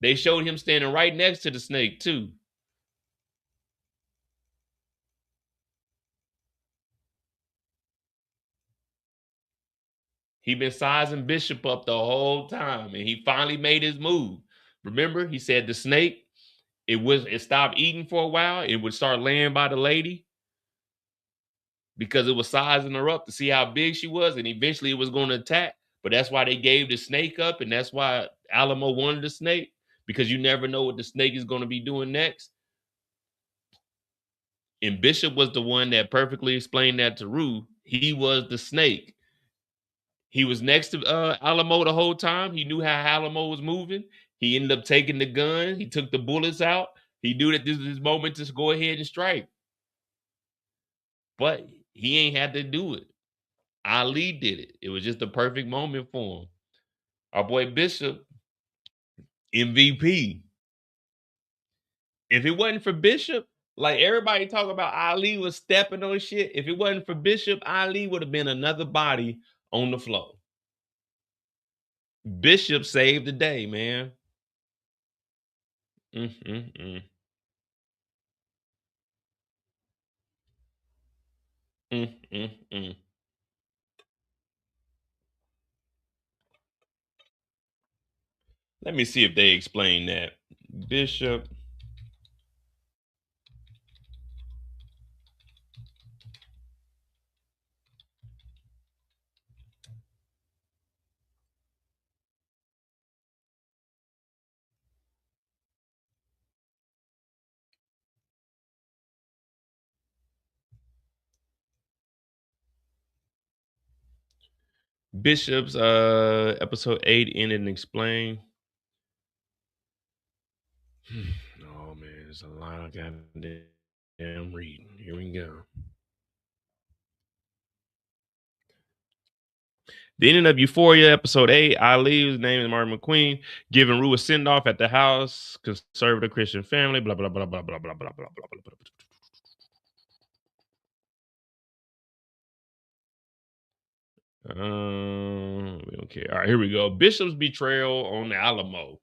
They showed him standing right next to the snake too. He been sizing Bishop up the whole time, and he finally made his move. Remember, he said the snake, it stopped eating for a while. It would start laying by the lady because it was sizing her up to see how big she was, and eventually it was going to attack. But that's why they gave the snake up, and that's why Alamo wanted the snake, because you never know what the snake is going to be doing next. And Bishop was the one that perfectly explained that to Rue. He was the snake. He was next to Alamo the whole time. He knew how Alamo was moving. He ended up taking the gun. He took the bullets out. He knew that this was his moment to go ahead and strike. But he ain't had to do it. Ali did it. It was just the perfect moment for him. Our boy Bishop, MVP. If it wasn't for Bishop, like everybody talk about Ali was stepping on shit. If it wasn't for Bishop, Ali would have been another body on the floor. Bishop saved the day, man. Mm. Mm. Let me see if they explain that. Bishop. Bishop's episode 8 ended and explained. Oh man, there's a lot of goddamn reading. Here we go. The ending of Euphoria, episode 8. Ali, whose name is Martin McQueen, giving Rue a send off at the house. Conservative Christian family. Blah blah blah blah blah blah blah blah blah blah. We don't care. All right, here we go. Bishop's betrayal on the Alamo.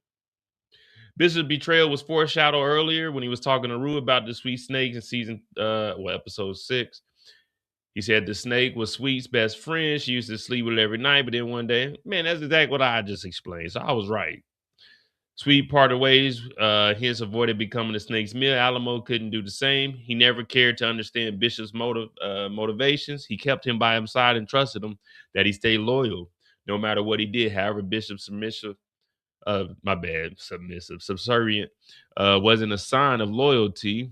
Bishop's betrayal was foreshadowed earlier when he was talking to Rue about the sweet snakes in season episode 6. He said the snake was Sweet's best friend. She used to sleep with it every night, but then one day, man, that's exactly what I just explained. So I was right. Sweet parted ways, hence avoided becoming the snake's meal. Alamo couldn't do the same. He never cared to understand Bishop's motivations. He kept him by his side and trusted him that he stayed loyal no matter what he did. However, Bishop's subservient wasn't a sign of loyalty.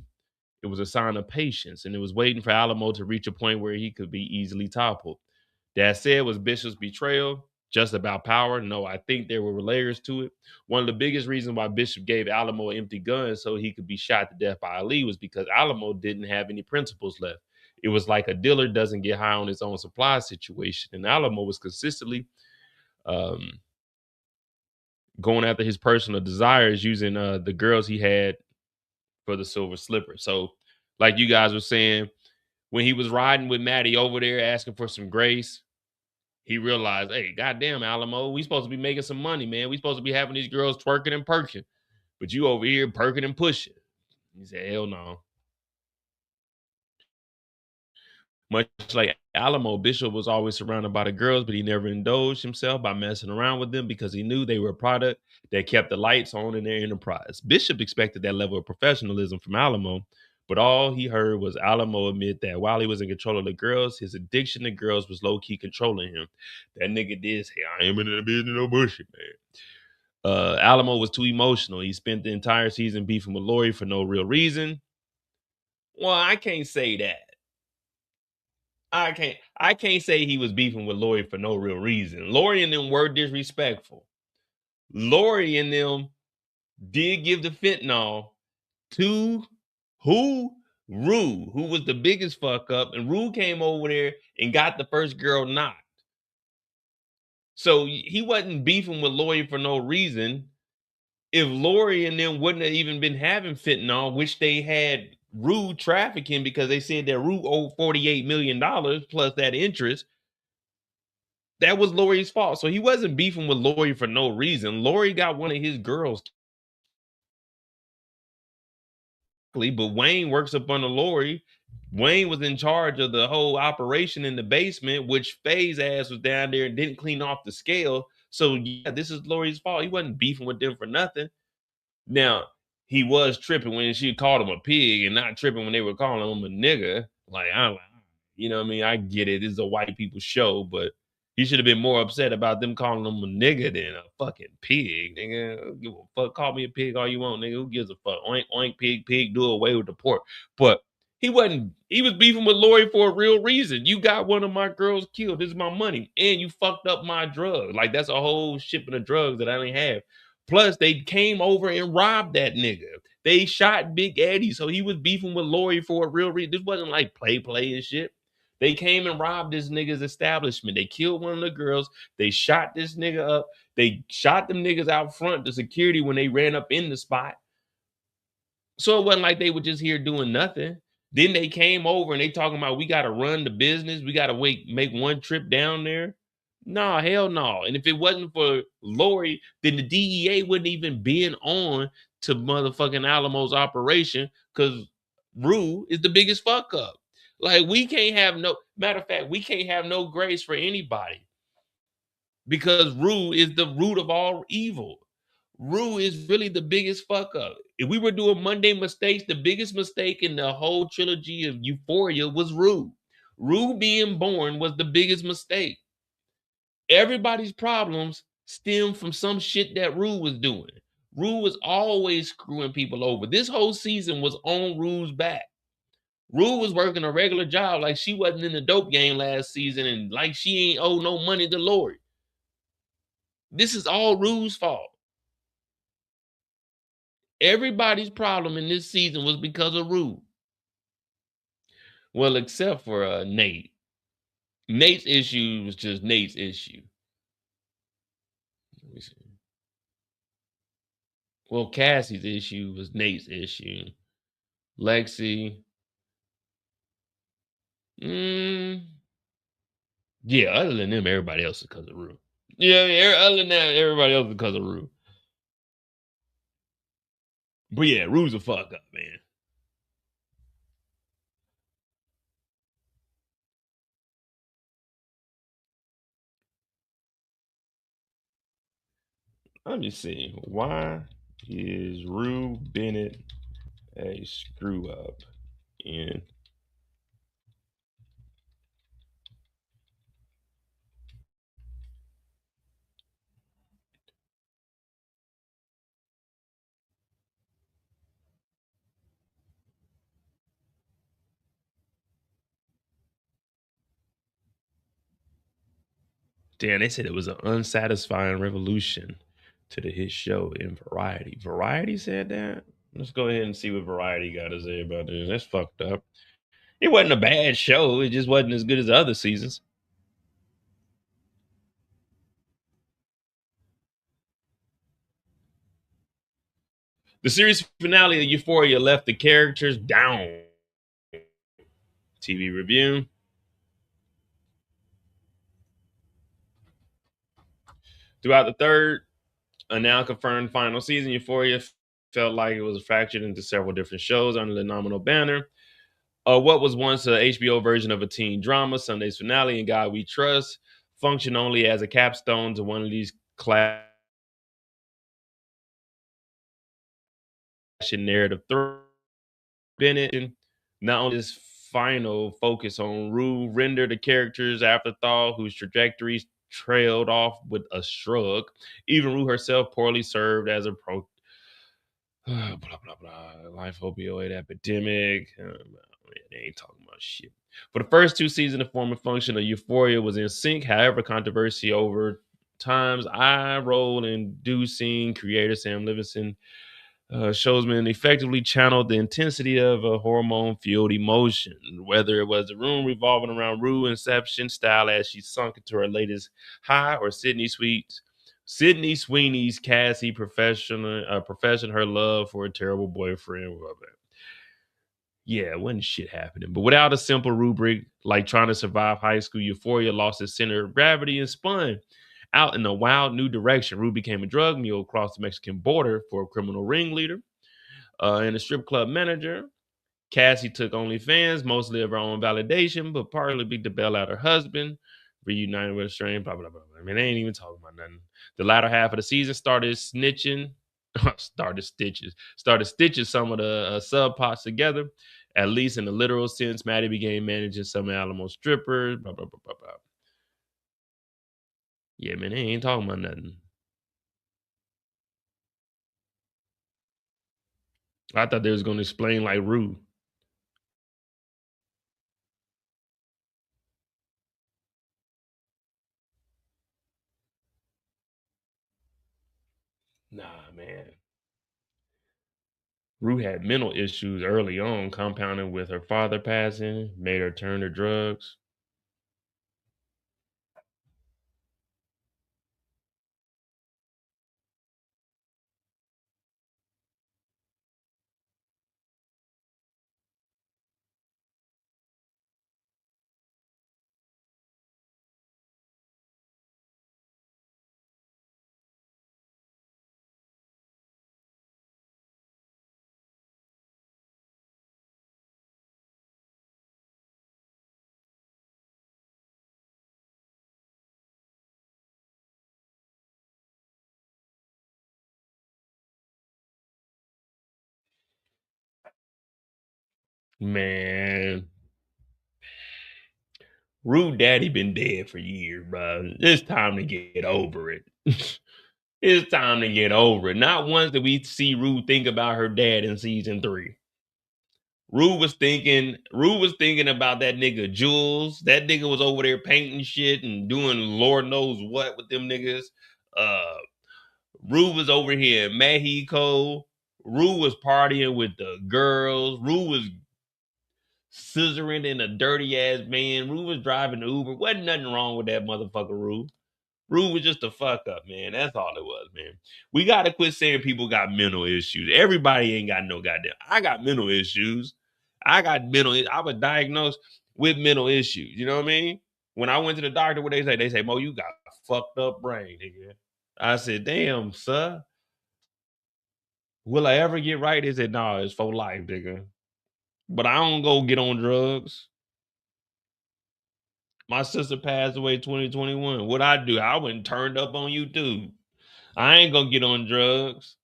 It was a sign of patience, and it was waiting for Alamo to reach a point where he could be easily toppled. That said, was Bishop's betrayal just about power? No, I think there were layers to it. One of the biggest reasons why Bishop gave Alamo an empty gun so he could be shot to death by Ali was because Alamo didn't have any principles left. It was like a dealer doesn't get high on his own supply situation, and Alamo was consistently going after his personal desires using the girls he had for the silver slipper. So, like you guys were saying, when he was riding with Maddy over there asking for some grace, he realized, hey, goddamn, Alamo, we supposed to be making some money, man. We supposed to be having these girls twerking and perking, but you over here perking and pushing. He said, hell no. Much like Alamo, Bishop was always surrounded by the girls, but he never indulged himself by messing around with them because he knew they were a product that kept the lights on in their enterprise. Bishop expected that level of professionalism from Alamo, but all he heard was Alamo admit that while he was in control of the girls, his addiction to girls was low-key controlling him. That nigga did say, I ain't in the business no bullshit, man. Alamo was too emotional. He spent the entire season beefing with Lori for no real reason. Well, I can't say that. I can't say he was beefing with Lori for no real reason. Lori and them were disrespectful. Lori and them did give the fentanyl to who? Rue, who was the biggest fuck up, and Rue came over there and got the first girl knocked. So he wasn't beefing with Lori for no reason. If Lori and them wouldn't have even been having fentanyl, which they had Rue trafficking because they said that Rue owed $48 million plus that interest, that was Lori's fault. So he wasn't beefing with Lori for no reason. Lori got one of his girls, but Wayne works up under Lori. Wayne was in charge of the whole operation in the basement, which Faye's ass was down there and didn't clean off the scale. So yeah, this is Lori's fault. He wasn't beefing with them for nothing. Now, he was tripping when she called him a pig and not tripping when they were calling him a nigga. Like, you know what I mean? I get it. This is a white people show, but he should have been more upset about them calling him a nigga than a fucking pig, nigga. Don't give a fuck. Call me a pig all you want, nigga. Who gives a fuck? Oink, oink, pig, pig, do away with the pork. But he was beefing with Lori for a real reason. You got one of my girls killed. This is my money. And you fucked up my drug. Like, that's a whole shipment of drugs that I didn't have. Plus, they came over and robbed that nigga. They shot Big Eddie, so he was beefing with Lori for a real reason. This wasn't like play and shit. They came and robbed this nigga's establishment. They killed one of the girls. They shot this nigga up. They shot them niggas out front, the security, when they ran up in the spot. So it wasn't like they were just here doing nothing. Then they came over and they talking about, we got to run the business. We got to make one trip down there. Nah, hell no. And if it wasn't for Lori, then the DEA wouldn't even been on to motherfucking Alamo's operation, because Rue is the biggest fuck up. Like, we can't have matter of fact, we can't have no grace for anybody, because Rue is the root of all evil. Rue is really the biggest fuck up. If we were doing Monday mistakes, the biggest mistake in the whole trilogy of Euphoria was Rue. Rue being born was the biggest mistake. Everybody's problems stem from some shit that Rue was doing. Rue was always screwing people over. This whole season was on Rue's back. Rue was working a regular job like she wasn't in the dope game last season, and like she ain't owe no money to Lori. This is all Rue's fault. Everybody's problem in this season was because of Rue. Well, except for Nate. Nate's issue was just Nate's issue. Let me see. Well, Cassie's issue was Nate's issue. Lexi. Yeah, other than them, everybody else is because of Rue. Yeah, other than that, everybody else is because of Rue. But yeah, Rue's a fuck up, man. Let me see. Why is Rue Bennett a screw up in Damn, they said it was an unsatisfying revolution to the hit show in Variety. Variety said that? Let's go ahead and see what Variety got to say about this. That's fucked up. It wasn't a bad show. It just wasn't as good as the other seasons. The series finale of Euphoria left the characters down. TV review. Throughout the third, a now confirmed final season, Euphoria felt like it was fractured into several different shows under the nominal banner. What was once a HBO version of a teen drama, Sunday's finale, and God We Trust, functioned only as a capstone to one of these clash narrative threads. Bennett, not only this final focus on Rue, rendered the character's afterthought, whose trajectories trailed off with a shrug. Even Rue herself poorly served as a blah blah blah. Life opioid epidemic. They ain't talking about shit. For the first two seasons, the form and function of Euphoria was in sync. However, controversy over times, eye roll inducing creator Sam Livingston Showsman effectively channeled the intensity of a hormone-fueled emotion, whether it was the room revolving around Rue Inception style as she sunk into her latest high, or Sydney Sweeney's Cassie profession her love for a terrible boyfriend. Yeah, wasn't shit happening. But without a simple rubric like trying to survive high school, Euphoria lost its center of gravity and spun out in a wild new direction. Rue became a drug mule across the Mexican border for a criminal ringleader and a strip club manager. Cassie took OnlyFans, mostly of her own validation, but partly to bail out her husband, reunited with a strange, blah, blah, blah. I mean, they ain't even talking about nothing. The latter half of the season started stitching some of the subplots together, at least in the literal sense. Maddy began managing some Alamo strippers, blah, blah, blah, blah, blah. Yeah, man, they ain't talking about nothing. I thought they was going to explain like Rue. Nah, man. Rue had mental issues early on, compounded with her father passing, made her turn to drugs. Man, Rue daddy been dead for years, bro. It's time to get over it. It's time to get over it. Not once did we see Rue think about her dad in season 3. Rue was thinking about that nigga Jules. That nigga was over there painting shit and doing Lord knows what with them niggas. Rue was over here in Mexico. Rue was partying with the girls. Rue was scissoring in a dirty ass man. Rue was driving Uber. Wasn't nothing wrong with that motherfucker, Rue. Rue was just a fuck up, man. That's all it was, man. We got to quit saying people got mental issues. Everybody ain't got no goddamn. I got mental issues. I was diagnosed with mental issues. You know what I mean? When I went to the doctor, what they say? They say, Mo, you got a fucked up brain, nigga. I said, damn, sir. Will I ever get right? They said, nah, it's for life, nigga. But I don't go get on drugs. My sister passed away 2021. What I do? I went and turned up on YouTube. I ain't gonna get on drugs.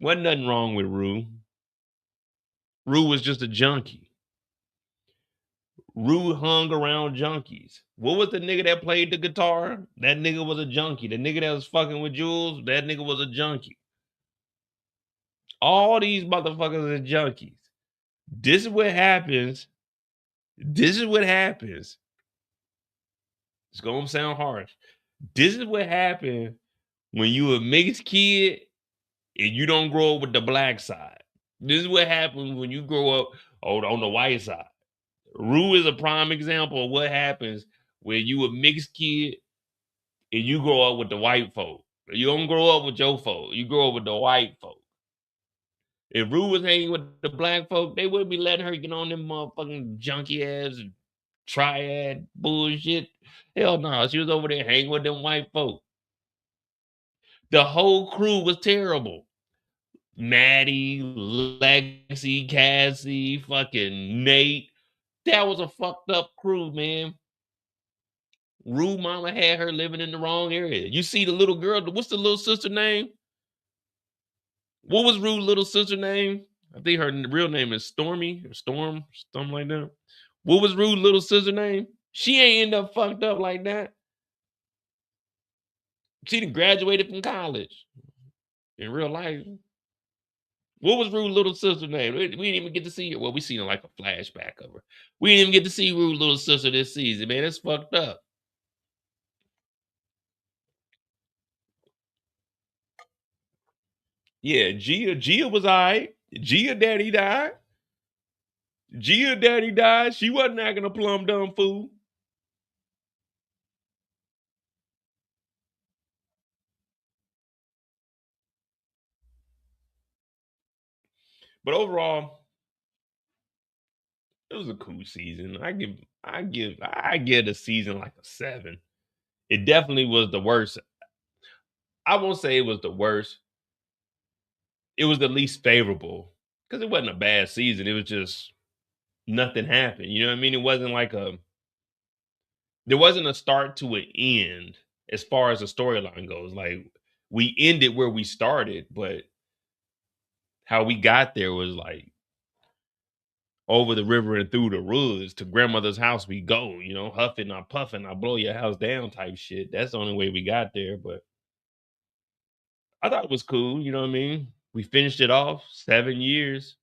Wasn't nothing wrong with Rue. Rue was just a junkie. Rue hung around junkies. What was the nigga that played the guitar? That nigga was a junkie. The nigga that was fucking with Jules, that nigga was a junkie. All these motherfuckers are junkies. This is what happens. This is what happens. It's gonna sound harsh. This is what happens when you a mixed kid and you don't grow up with the black side. This is what happens when you grow up on the white side. Rue is a prime example of what happens when you a mixed kid and you grow up with the white folk. You don't grow up with your folk. You grow up with the white folk. If Rue was hanging with the black folk, they wouldn't be letting her get on them motherfucking junky ass triad bullshit. Hell no, she was over there hanging with them white folk. The whole crew was terrible. Maddy, Lexi, Cassie, fucking Nate. That was a fucked up crew, man. Rue mama had her living in the wrong area. You see the little girl, what's the little sister name? What was Rue's little sister name? I think her real name is Stormy or Storm, something like that. What was Rue's little sister name? She ain't end up fucked up like that. She done graduated from college in real life. What was Rue's little sister name? We didn't even get to see her. Well, we seen like a flashback of her. We didn't even get to see Rue's little sister this season, man. It's fucked up. Yeah, Gia was all right. Gia daddy died. Gia daddy died. She wasn't acting a plum dumb fool. But overall, it was a cool season. I give the season like a 7. It definitely was the worst. I won't say it was the worst. It was the least favorable because it wasn't a bad season. It was just nothing happened. You know what I mean? It wasn't like there wasn't a start to an end as far as the storyline goes. Like we ended where we started, but how we got there was like over the river and through the woods to grandmother's house we go, you know, huffing or puffing, I blow your house down type shit. That's the only way we got there. But I thought it was cool, you know what I mean? We finished it off 7 years.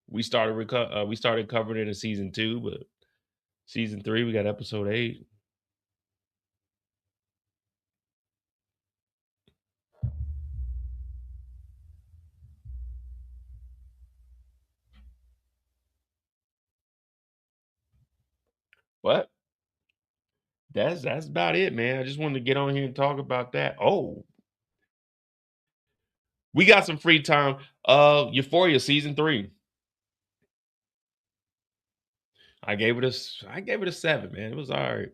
We started covering it in season 2, but season 3 we got episode 8. But that's about it, man. I just wanted to get on here and talk about that. Oh, we got some free time. Euphoria season 3. I gave it a 7, man. It was all right.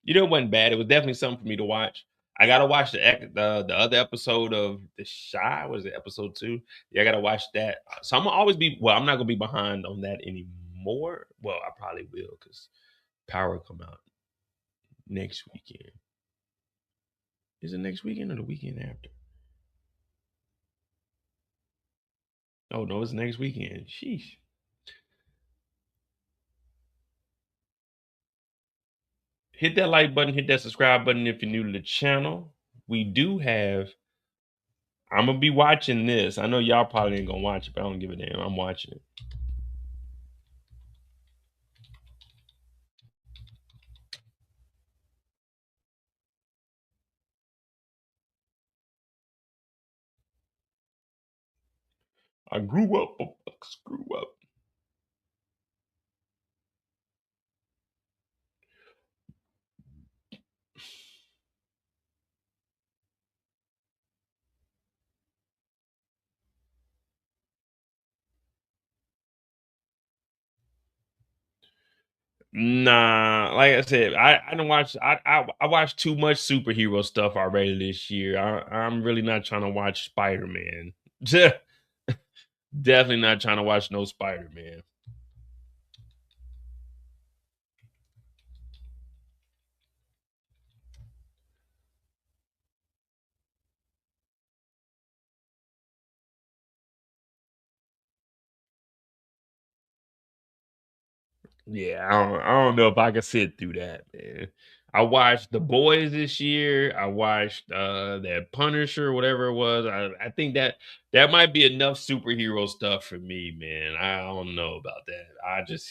You know, it wasn't bad. It was definitely something for me to watch. I gotta watch the other episode of The Shy. Was it episode 2? Yeah, I gotta watch that. So I'm gonna always be well. I'm not gonna be behind on that anymore. Well, I probably will because Power come out next weekend. Is it next weekend or the weekend after? Oh no, it's next weekend. Sheesh. Hit that like button, hit that subscribe button if you're new to the channel. We do have. I'm gonna be watching this. I know y'all probably ain't gonna watch it, but I don't give a damn. I'm watching it. I grew up. I screw up. Nah, like I said, I don't watch. I watched too much superhero stuff already this year. I'm really not trying to watch Spider Man. Definitely not trying to watch no Spider Man. Yeah, I don't know if I can sit through that, man. I watched The Boys this year. I watched that Punisher, whatever it was. I think that might be enough superhero stuff for me, man. I don't know about that. I just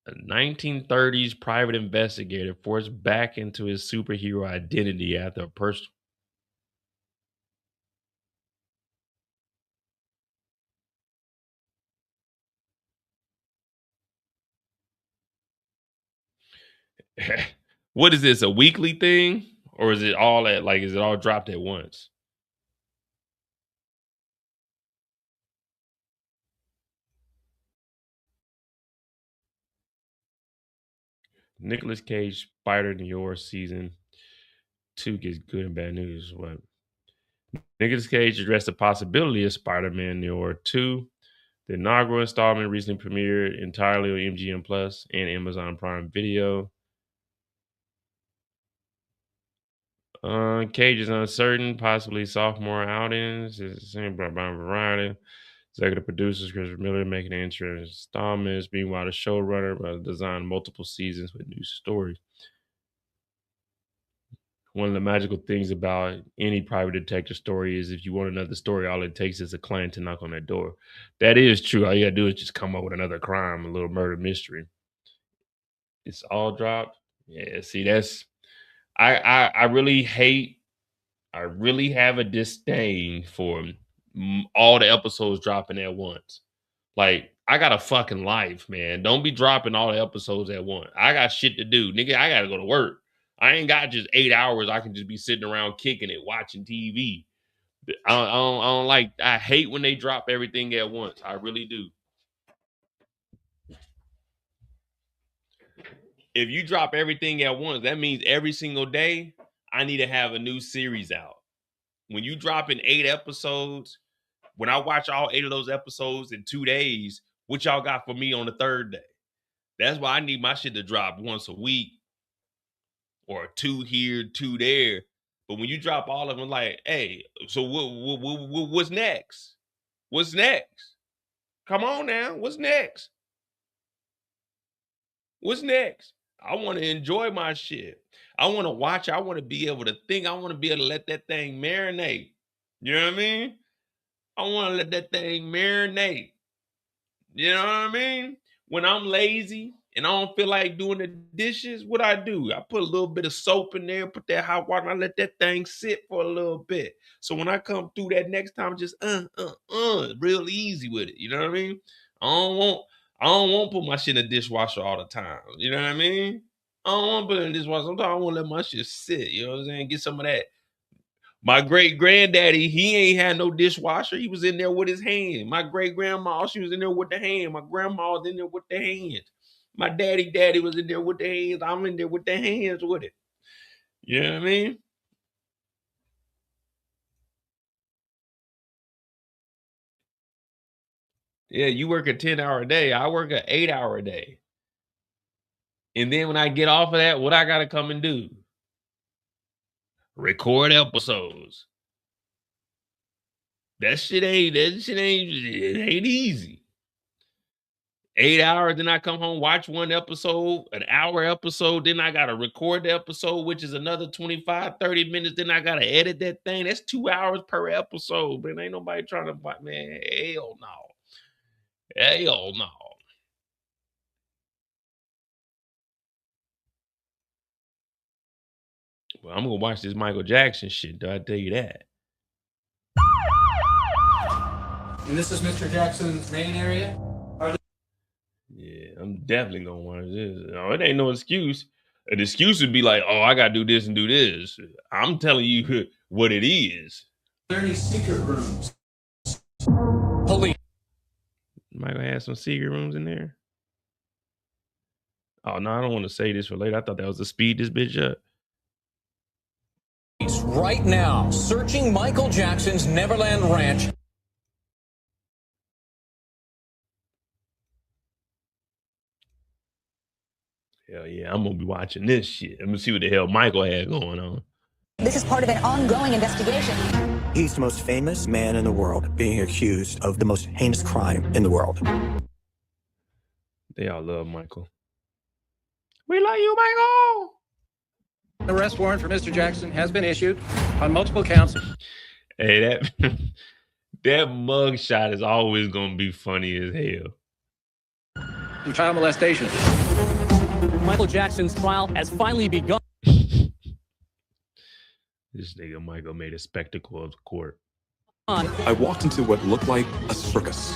a 1930s private investigator forced back into his superhero identity after a person. What is this, a weekly thing? Or is it all at like, is it all dropped at once? Nicolas Cage Spider Noir season 2 gets good and bad news. What? Nicolas Cage addressed the possibility of Spider-Man Noir 2. The inaugural installment recently premiered entirely on MGM Plus and Amazon Prime Video. Cage is uncertain, possibly sophomore outings. It's the same variety. Executive producers Chris Miller making an entry in installments. Meanwhile, the showrunner designed multiple seasons with new stories. One of the magical things about any private detective story is if you want another story, all it takes is a client to knock on that door. That is true. All you gotta do is just come up with another crime, a little murder mystery. It's all dropped. Yeah, see, that's I really have a disdain for all the episodes dropping at once. Like, I got a fucking life, man. Don't be dropping all the episodes at once. I got shit to do. Nigga, I gotta go to work. I ain't got just 8 hours. I can just be sitting around kicking it, watching TV. I don't like, I hate when they drop everything at once. I really do. If you drop everything at once, that means every single day I need to have a new series out. When you drop in 8 episodes, when I watch all 8 of those episodes in 2 days, what y'all got for me on the 3rd day? That's why I need my shit to drop once a week or 2 here, 2 there. But when you drop all of them, like, hey, so what's next? What's next? Come on now. What's next? What's next? I want to enjoy my shit. I want to watch. I want to be able to think. I want to be able to let that thing marinate. You know what I mean? I want to let that thing marinate. You know what I mean? When I'm lazy and I don't feel like doing the dishes, what I do? I put a little bit of soap in there, put that hot water, and I let that thing sit for a little bit. So when I come through that next time, just real easy with it. You know what I mean? I don't want to put my shit in the dishwasher all the time. You know what I mean? I don't want to put it in the dishwasher. Sometimes I want to let my shit sit. You know what I'm saying? Get some of that. My great granddaddy, he ain't had no dishwasher. He was in there with his hand. My great grandma, she was in there with the hand. My grandma was in there with the hands. My daddy was in there with the hands. I'm in there with the hands with it. You know what I mean? Yeah, you work a 10-hour day. I work an 8-hour day. And then when I get off of that, what I gotta come and do? Record episodes. That shit ain't easy. 8 hours, then I come home, watch one episode, an hour episode, then I gotta record the episode, which is another 25, 30 minutes, then I gotta edit that thing. That's 2 hours per episode, but ain't nobody trying to buy, man. Hell no. Hell no. Well, I'm gonna watch this Michael Jackson shit, though, I tell you that. And this is Mr. Jackson's main area? Yeah, I'm definitely gonna watch this. No, it ain't no excuse. An excuse would be like, oh, I gotta do this and do this. I'm telling you what it is. Are there any secret rooms? Police. Michael has some secret rooms in there. Oh no, I don't want to say this for later. I thought that was to speed this bitch up. Right now, searching Michael Jackson's Neverland Ranch. Hell yeah, I'm gonna be watching this shit. I'm gonna see what the hell Michael had going on. This is part of an ongoing investigation. He's the most famous man in the world, being accused of the most heinous crime in the world. They all love Michael. We love you, Michael. An arrest warrant for Mr. Jackson has been issued on multiple counts. Hey, that mugshot is always gonna be funny as hell. And child molestation. Michael Jackson's trial has finally begun. This nigga Michael made a spectacle of the court. I walked into what looked like a circus.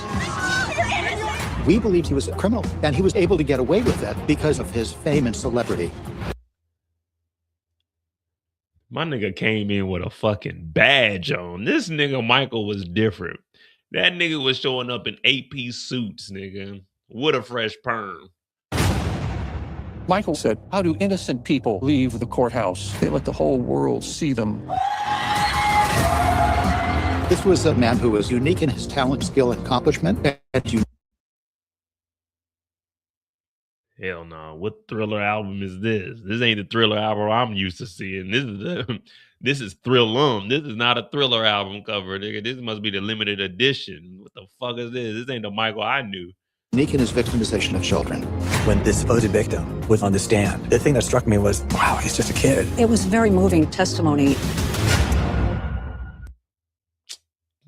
We believed he was a criminal, and he was able to get away with that because of his fame and celebrity. My nigga came in with a fucking badge on. This nigga Michael was different. That nigga was showing up in 8-piece suits, nigga, with a fresh perm. Michael said, how do innocent people leave the courthouse? They let the whole world see them. This was a man who was unique in his talent, skill, and accomplishment. Hell no. What Thriller album is this? This ain't the Thriller album I'm used to seeing. This is Thrillum. This is not a Thriller album cover, nigga. This must be the limited edition. What the fuck is this? This ain't the Michael I knew. Unique in his victimization of children. When this supposed victim was on the stand, the thing that struck me was, wow, he's just a kid. It was very moving testimony.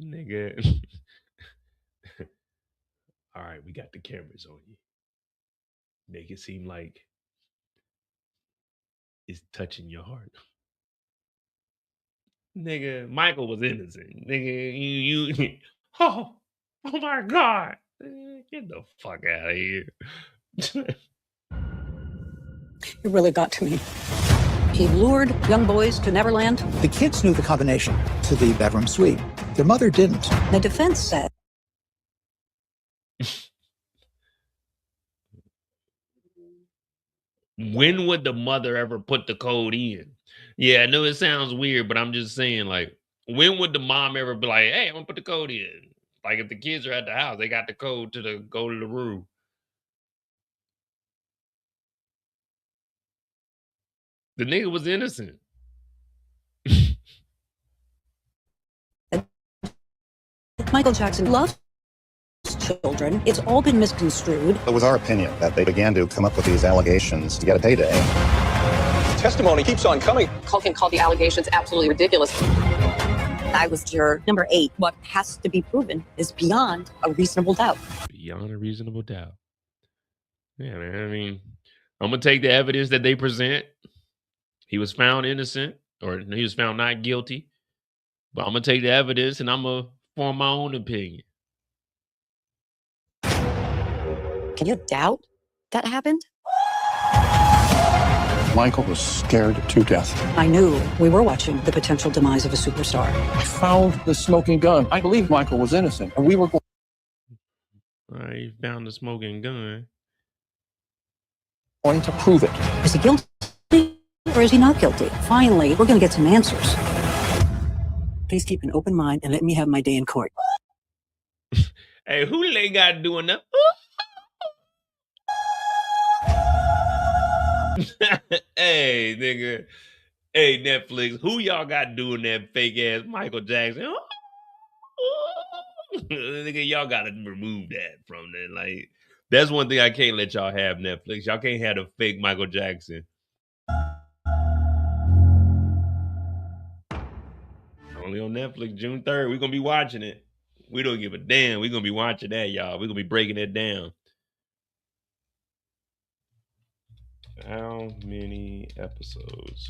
Nigga. All right, we got the cameras on you. Make it seem like it's touching your heart. Nigga, Michael was innocent. Nigga, you oh my God. Get the fuck out of here. It really got to me. He lured young boys to Neverland. The kids knew the combination to the bedroom suite. Their mother didn't. The defense said. When would the mother ever put the code in? Yeah, I know it sounds weird, but I'm just saying, like, when would the mom ever be like, hey, I'm gonna put the code in? Like, if the kids are at the house, they got the code to go to the room. The nigga was innocent. Michael Jackson loved children. It's all been misconstrued. It was our opinion that they began to come up with these allegations to get a payday. Testimony keeps on coming. Culkin called the allegations absolutely ridiculous. I was juror number 8. What has to be proven is beyond a reasonable doubt. Beyond a reasonable doubt. Yeah, man. I mean, I'm gonna take the evidence that they present. He was found innocent, or he was found not guilty. But I'm gonna take the evidence and I'm gonna form my own opinion. Can you doubt that happened? Michael was scared to death. I knew we were watching the potential demise of a superstar. I found the smoking gun. I believe Michael was innocent, and we were I found the smoking gun. going to prove it. Is he guilty or is he not guilty? Finally, we're going to get some answers. Please keep an open mind and let me have my day in court. Hey, who they got doing that? Hey, nigga. Hey, Netflix, who y'all got doing that fake ass Michael Jackson? Nigga, y'all gotta remove that from there. Like, that's one thing I can't let y'all have, Netflix. Y'all can't have a fake Michael Jackson. Only on Netflix, June 3rd. We're gonna be watching it. We don't give a damn. We're gonna be watching that, y'all. We're gonna be breaking it down. How many episodes?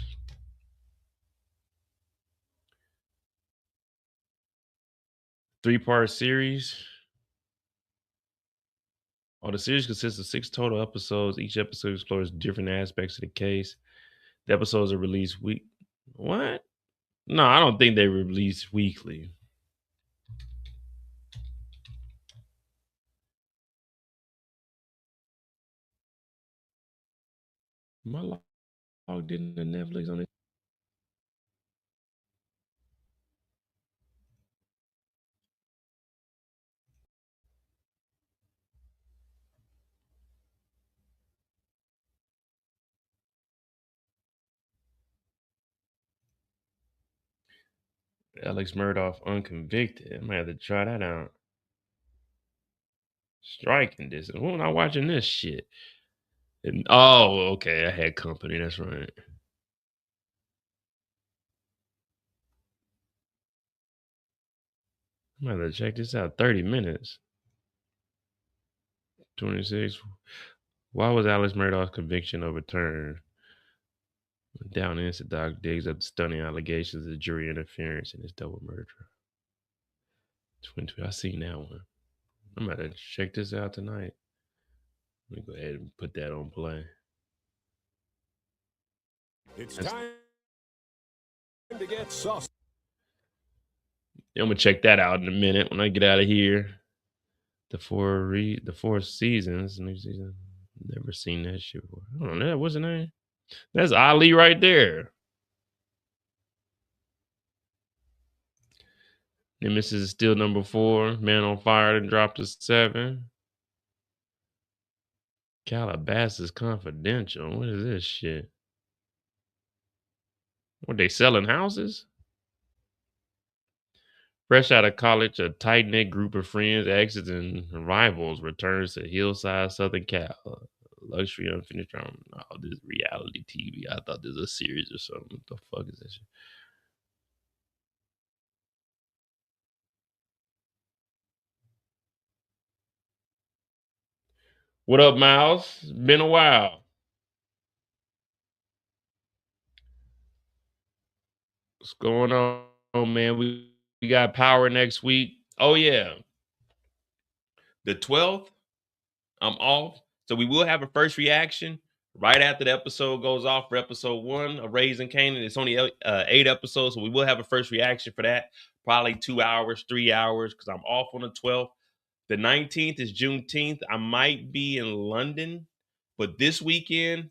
Three-part series. The series consists of 6 total episodes. Each episode explores different aspects of the case. The episodes are released week. What? No, I don't think they release weekly. Am I logged into Netflix on it? Alex Murdaugh unconvicted. I might have to try that out. Striking distance. Who am I watching this shit? And, oh, okay. I had company. That's right. I might have to check this out. 30 minutes. 26. Why was Alex Murdaugh's conviction overturned? Down instant doc digs up the stunning allegations of jury interference in his double murder trial. 22. I seen that one. I'm about to check this out tonight. Let me go ahead and put that on play. It's time To get sauce. Yeah, I'm gonna check that out in a minute when I get out of here. The Four Seasons, new season. Never seen that shit before. I don't know. What's the name? That's Ali right there. Nemesis is still number 4. Man on Fire dropped to 7. Calabasas Confidential. What is this shit? What, they selling houses? Fresh out of college, a tight-knit group of friends, exes, and rivals returns to Hillside, Southern Cal. Luxury unfinished drama. Oh, this is reality TV. I thought this was a series or something. What the fuck is this shit? What up, Miles? It's been a while. What's going on, man? We got Power next week. Oh, yeah. The 12th, I'm off. So we will have a first reaction right after the episode goes off for episode 1 of Raising Kanan. It's only 8 episodes, so we will have a first reaction for that. Probably 2 hours, 3 hours, because I'm off on the 12th. The 19th is Juneteenth. I might be in London, but this weekend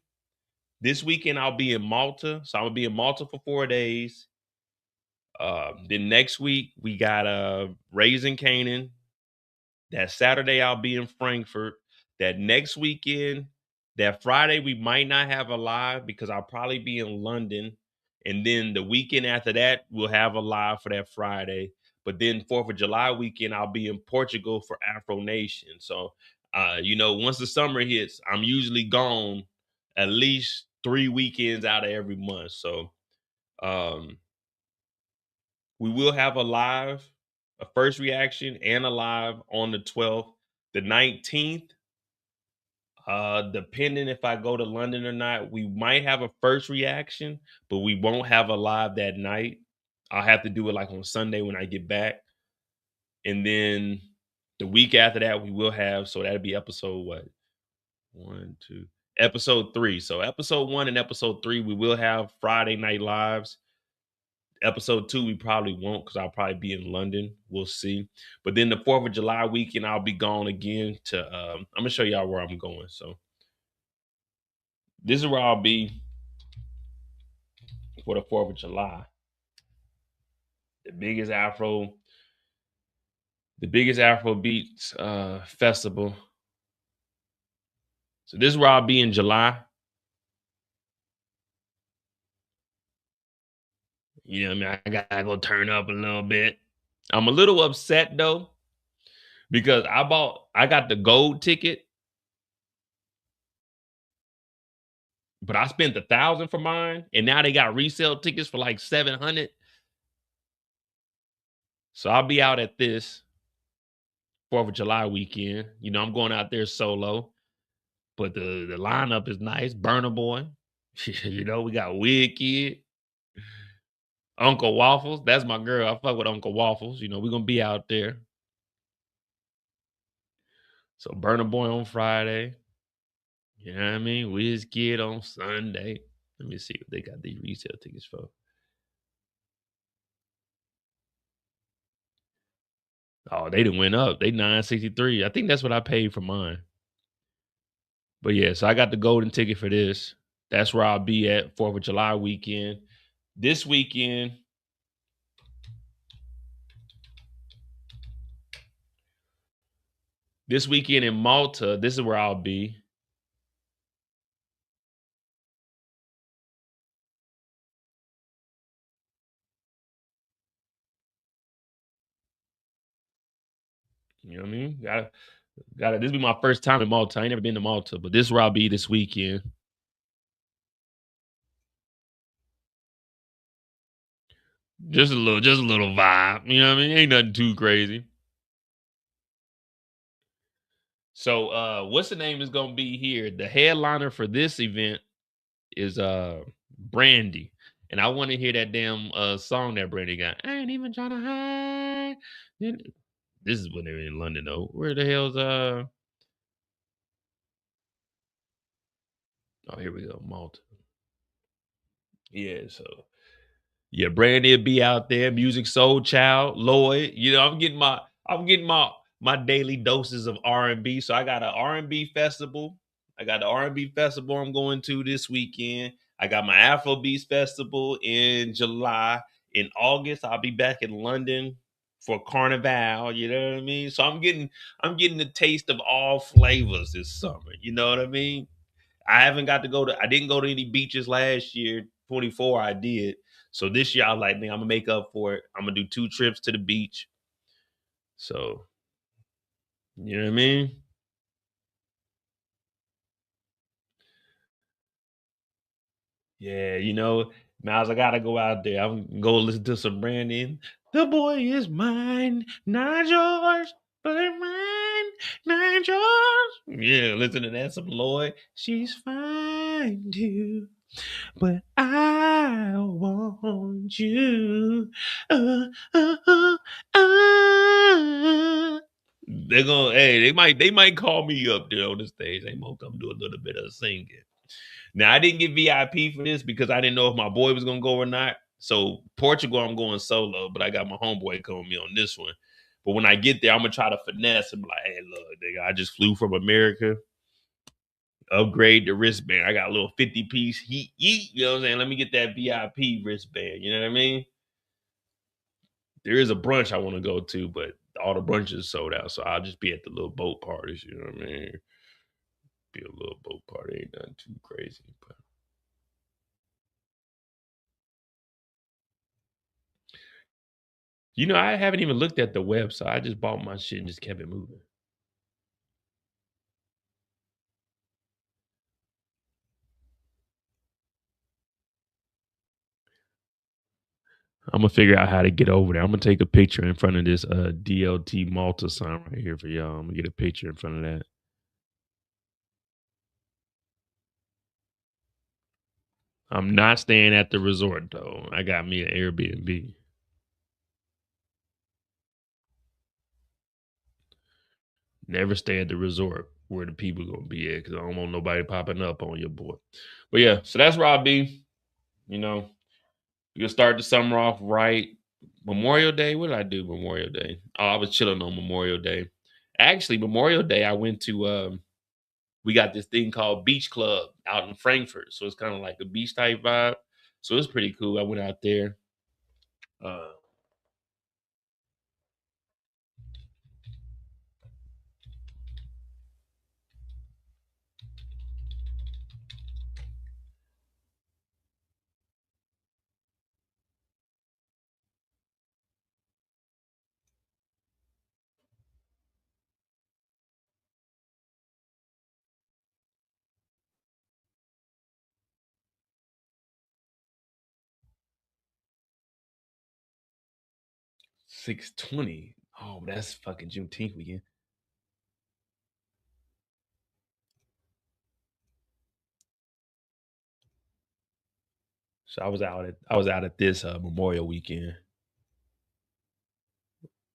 I'll be in Malta. So I'm gonna be in Malta for 4 days. Then next week we got Raising Kanan. That Saturday I'll be in Frankfurt. That next weekend, that Friday we might not have a live because I'll probably be in London. And then the weekend after that, we'll have a live for that Friday. But then 4th of July weekend, I'll be in Portugal for Afro Nation. So, once the summer hits, I'm usually gone at least 3 weekends out of every month. So, we will have a first reaction and a live on the 12th. The 19th, depending if I go to London or not, we might have a first reaction, but we won't have a live that night. I'll have to do it like on Sunday when I get back. And then the week after that, we will have, so that'll be episode what? 1, 2, episode 3. So episode 1 and episode 3, we will have Friday night lives. Episode 2, we probably won't because I'll probably be in London. We'll see. But then the 4th of July weekend, I'll be gone again to, I'm going to show y'all where I'm going. So this is where I'll be for the 4th of July. The biggest Afro Beats festival. So this is where I'll be in July. You know what I mean? I gotta go turn up a little bit. I'm a little upset though, because I got the gold ticket, but I spent $1,000 for mine, and now they got resale tickets for like $700. So I'll be out at this 4th of July weekend. I'm going out there solo, but the lineup is nice. Burna Boy, we got Wig Kid, Uncle Waffles. That's my girl. I fuck with Uncle Waffles. We're gonna be out there. So Burna Boy on Friday. You know what I mean? Wiz Kid on Sunday. Let me see what they got these resale tickets for. Oh, they done went up. They $963. I think that's what I paid for mine. But yeah, so I got the golden ticket for this. That's where I'll be at 4th of July weekend. This weekend, in Malta, this is where I'll be. You know what I mean? Got it. This will be my first time in Malta. I ain't never been to Malta, but this is where I'll be this weekend. Just a little vibe. You know what I mean? Ain't nothing too crazy. So what's the name is gonna be here? The headliner for this event is Brandy. And I want to hear that damn song that Brandy got. I ain't even trying to hide. This is when they're in London though. Where the hell's oh, here we go, Malta. Yeah, so Yeah, Brandy will be out there. Music Soul Child, Lloyd. You know, I'm getting my daily doses of R&B. So I got an R&B festival. I got the R&B festival I'm going to this weekend. I got my Afrobeats festival in July. In August, I'll be back in London for Carnival. You know what I mean? So I'm getting the taste of all flavors this summer. You know what I mean? I didn't go to any beaches last year. 24, I did. So this year I was like, man, I'm gonna make up for it. I'm gonna do 2 trips to the beach. So, you know what I mean? Yeah, you know, Miles, I gotta go out there. I'm gonna go listen to some Brandon. The boy is mine, not yours, but mine, not yours. Yeah, listen to that. Some Lloyd. She's fine too, but I want you. Uh, uh, uh, they might call me up there on the stage. They might come do a little bit of singing. Now I didn't get VIP for this because I didn't know if my boy was gonna go or not. So Portugal, I'm going solo, but I got my homeboy coming with me on this one. But when I get there, I'm gonna try to finesse and be like, hey, look, nigga, I just flew from America. Upgrade the wristband. I got a little 50-piece heat, you know what I'm saying? Let me get that VIP wristband. You know what I mean? There is a brunch I want to go to, but all the brunches sold out. So I'll just be at the little boat parties, you know what I mean? Be a little boat party, ain't nothing too crazy. But you know, I haven't even looked at the website. I just bought my shit and just kept it moving. I'm gonna figure out how to get over there. I'm gonna take a picture in front of this DLT Malta sign right here for y'all. I'm gonna get a picture in front of that. I'm not staying at the resort though. I got me an Airbnb. Never stay at the resort where the people gonna be at because I don't want nobody popping up on your boy. But yeah, so that's where I'll be. You know, you'll start the summer off right. Memorial Day, what did I do Memorial Day? Oh, I was chilling on Memorial Day. Actually, Memorial Day, I went to we got this thing called Beach Club out in Frankfurt. So it's kind of like a beach type vibe. So it's pretty cool. I went out there. 620. Oh, that's fucking Juneteenth weekend. So I was out at this Memorial weekend.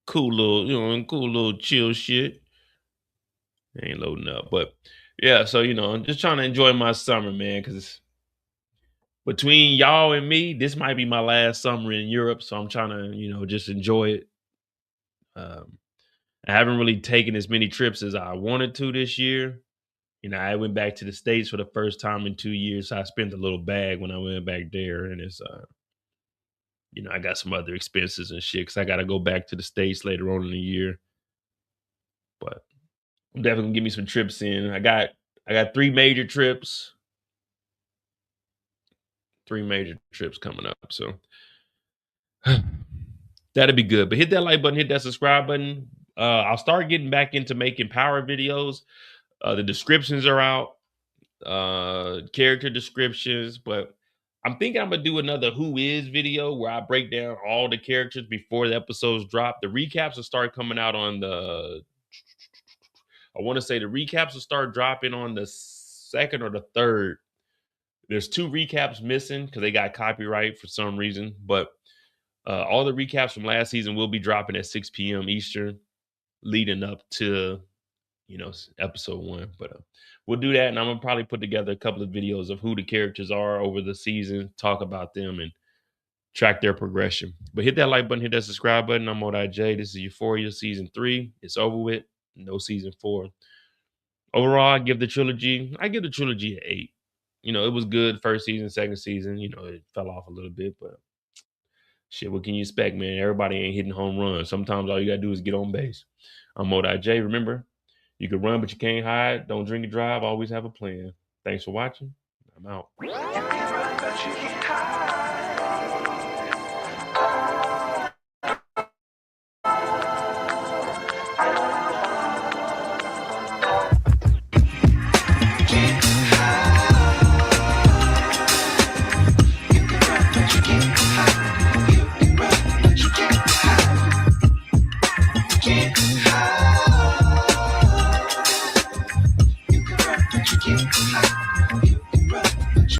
Cool little chill shit. Ain't loading up. But yeah, so I'm just trying to enjoy my summer, man, because between y'all and me, this might be my last summer in Europe. So I'm trying to, just enjoy it. I haven't really taken as many trips as I wanted to this year. I went back to the States for the first time in 2 years. So I spent a little bag when I went back there. And it's, I got some other expenses and shit because I got to go back to the States later on in the year. But I'm definitely going to give me some trips in. I got 3 major trips. 3 major trips coming up. So that'd be good. But hit that like button, hit that subscribe button. I'll start getting back into making power videos. The descriptions are out. Character descriptions, but I'm thinking I'm gonna do another Who Is video where I break down all the characters before the episodes drop. The recaps will start coming out on I want to say the recaps will start dropping on the 2nd or the 3rd. There's 2 recaps missing because they got copyright for some reason, but all the recaps from last season will be dropping at 6 p.m. Eastern, leading up to episode 1. But we'll do that, and I'm gonna probably put together a couple of videos of who the characters are over the season, talk about them, and track their progression. But hit that like button, hit that subscribe button. I'm Maude. This is Euphoria season 3. It's over with. No season 4. Overall, I give the trilogy an 8. You know, it was good first season, second season. You know, it fell off a little bit, but shit, what can you expect, man? Everybody ain't hitting home runs. Sometimes all you gotta do is get on base. I'm Maude. Remember, you can run, but you can't hide. Don't drink and drive. Always have a plan. Thanks for watching. I'm out. High.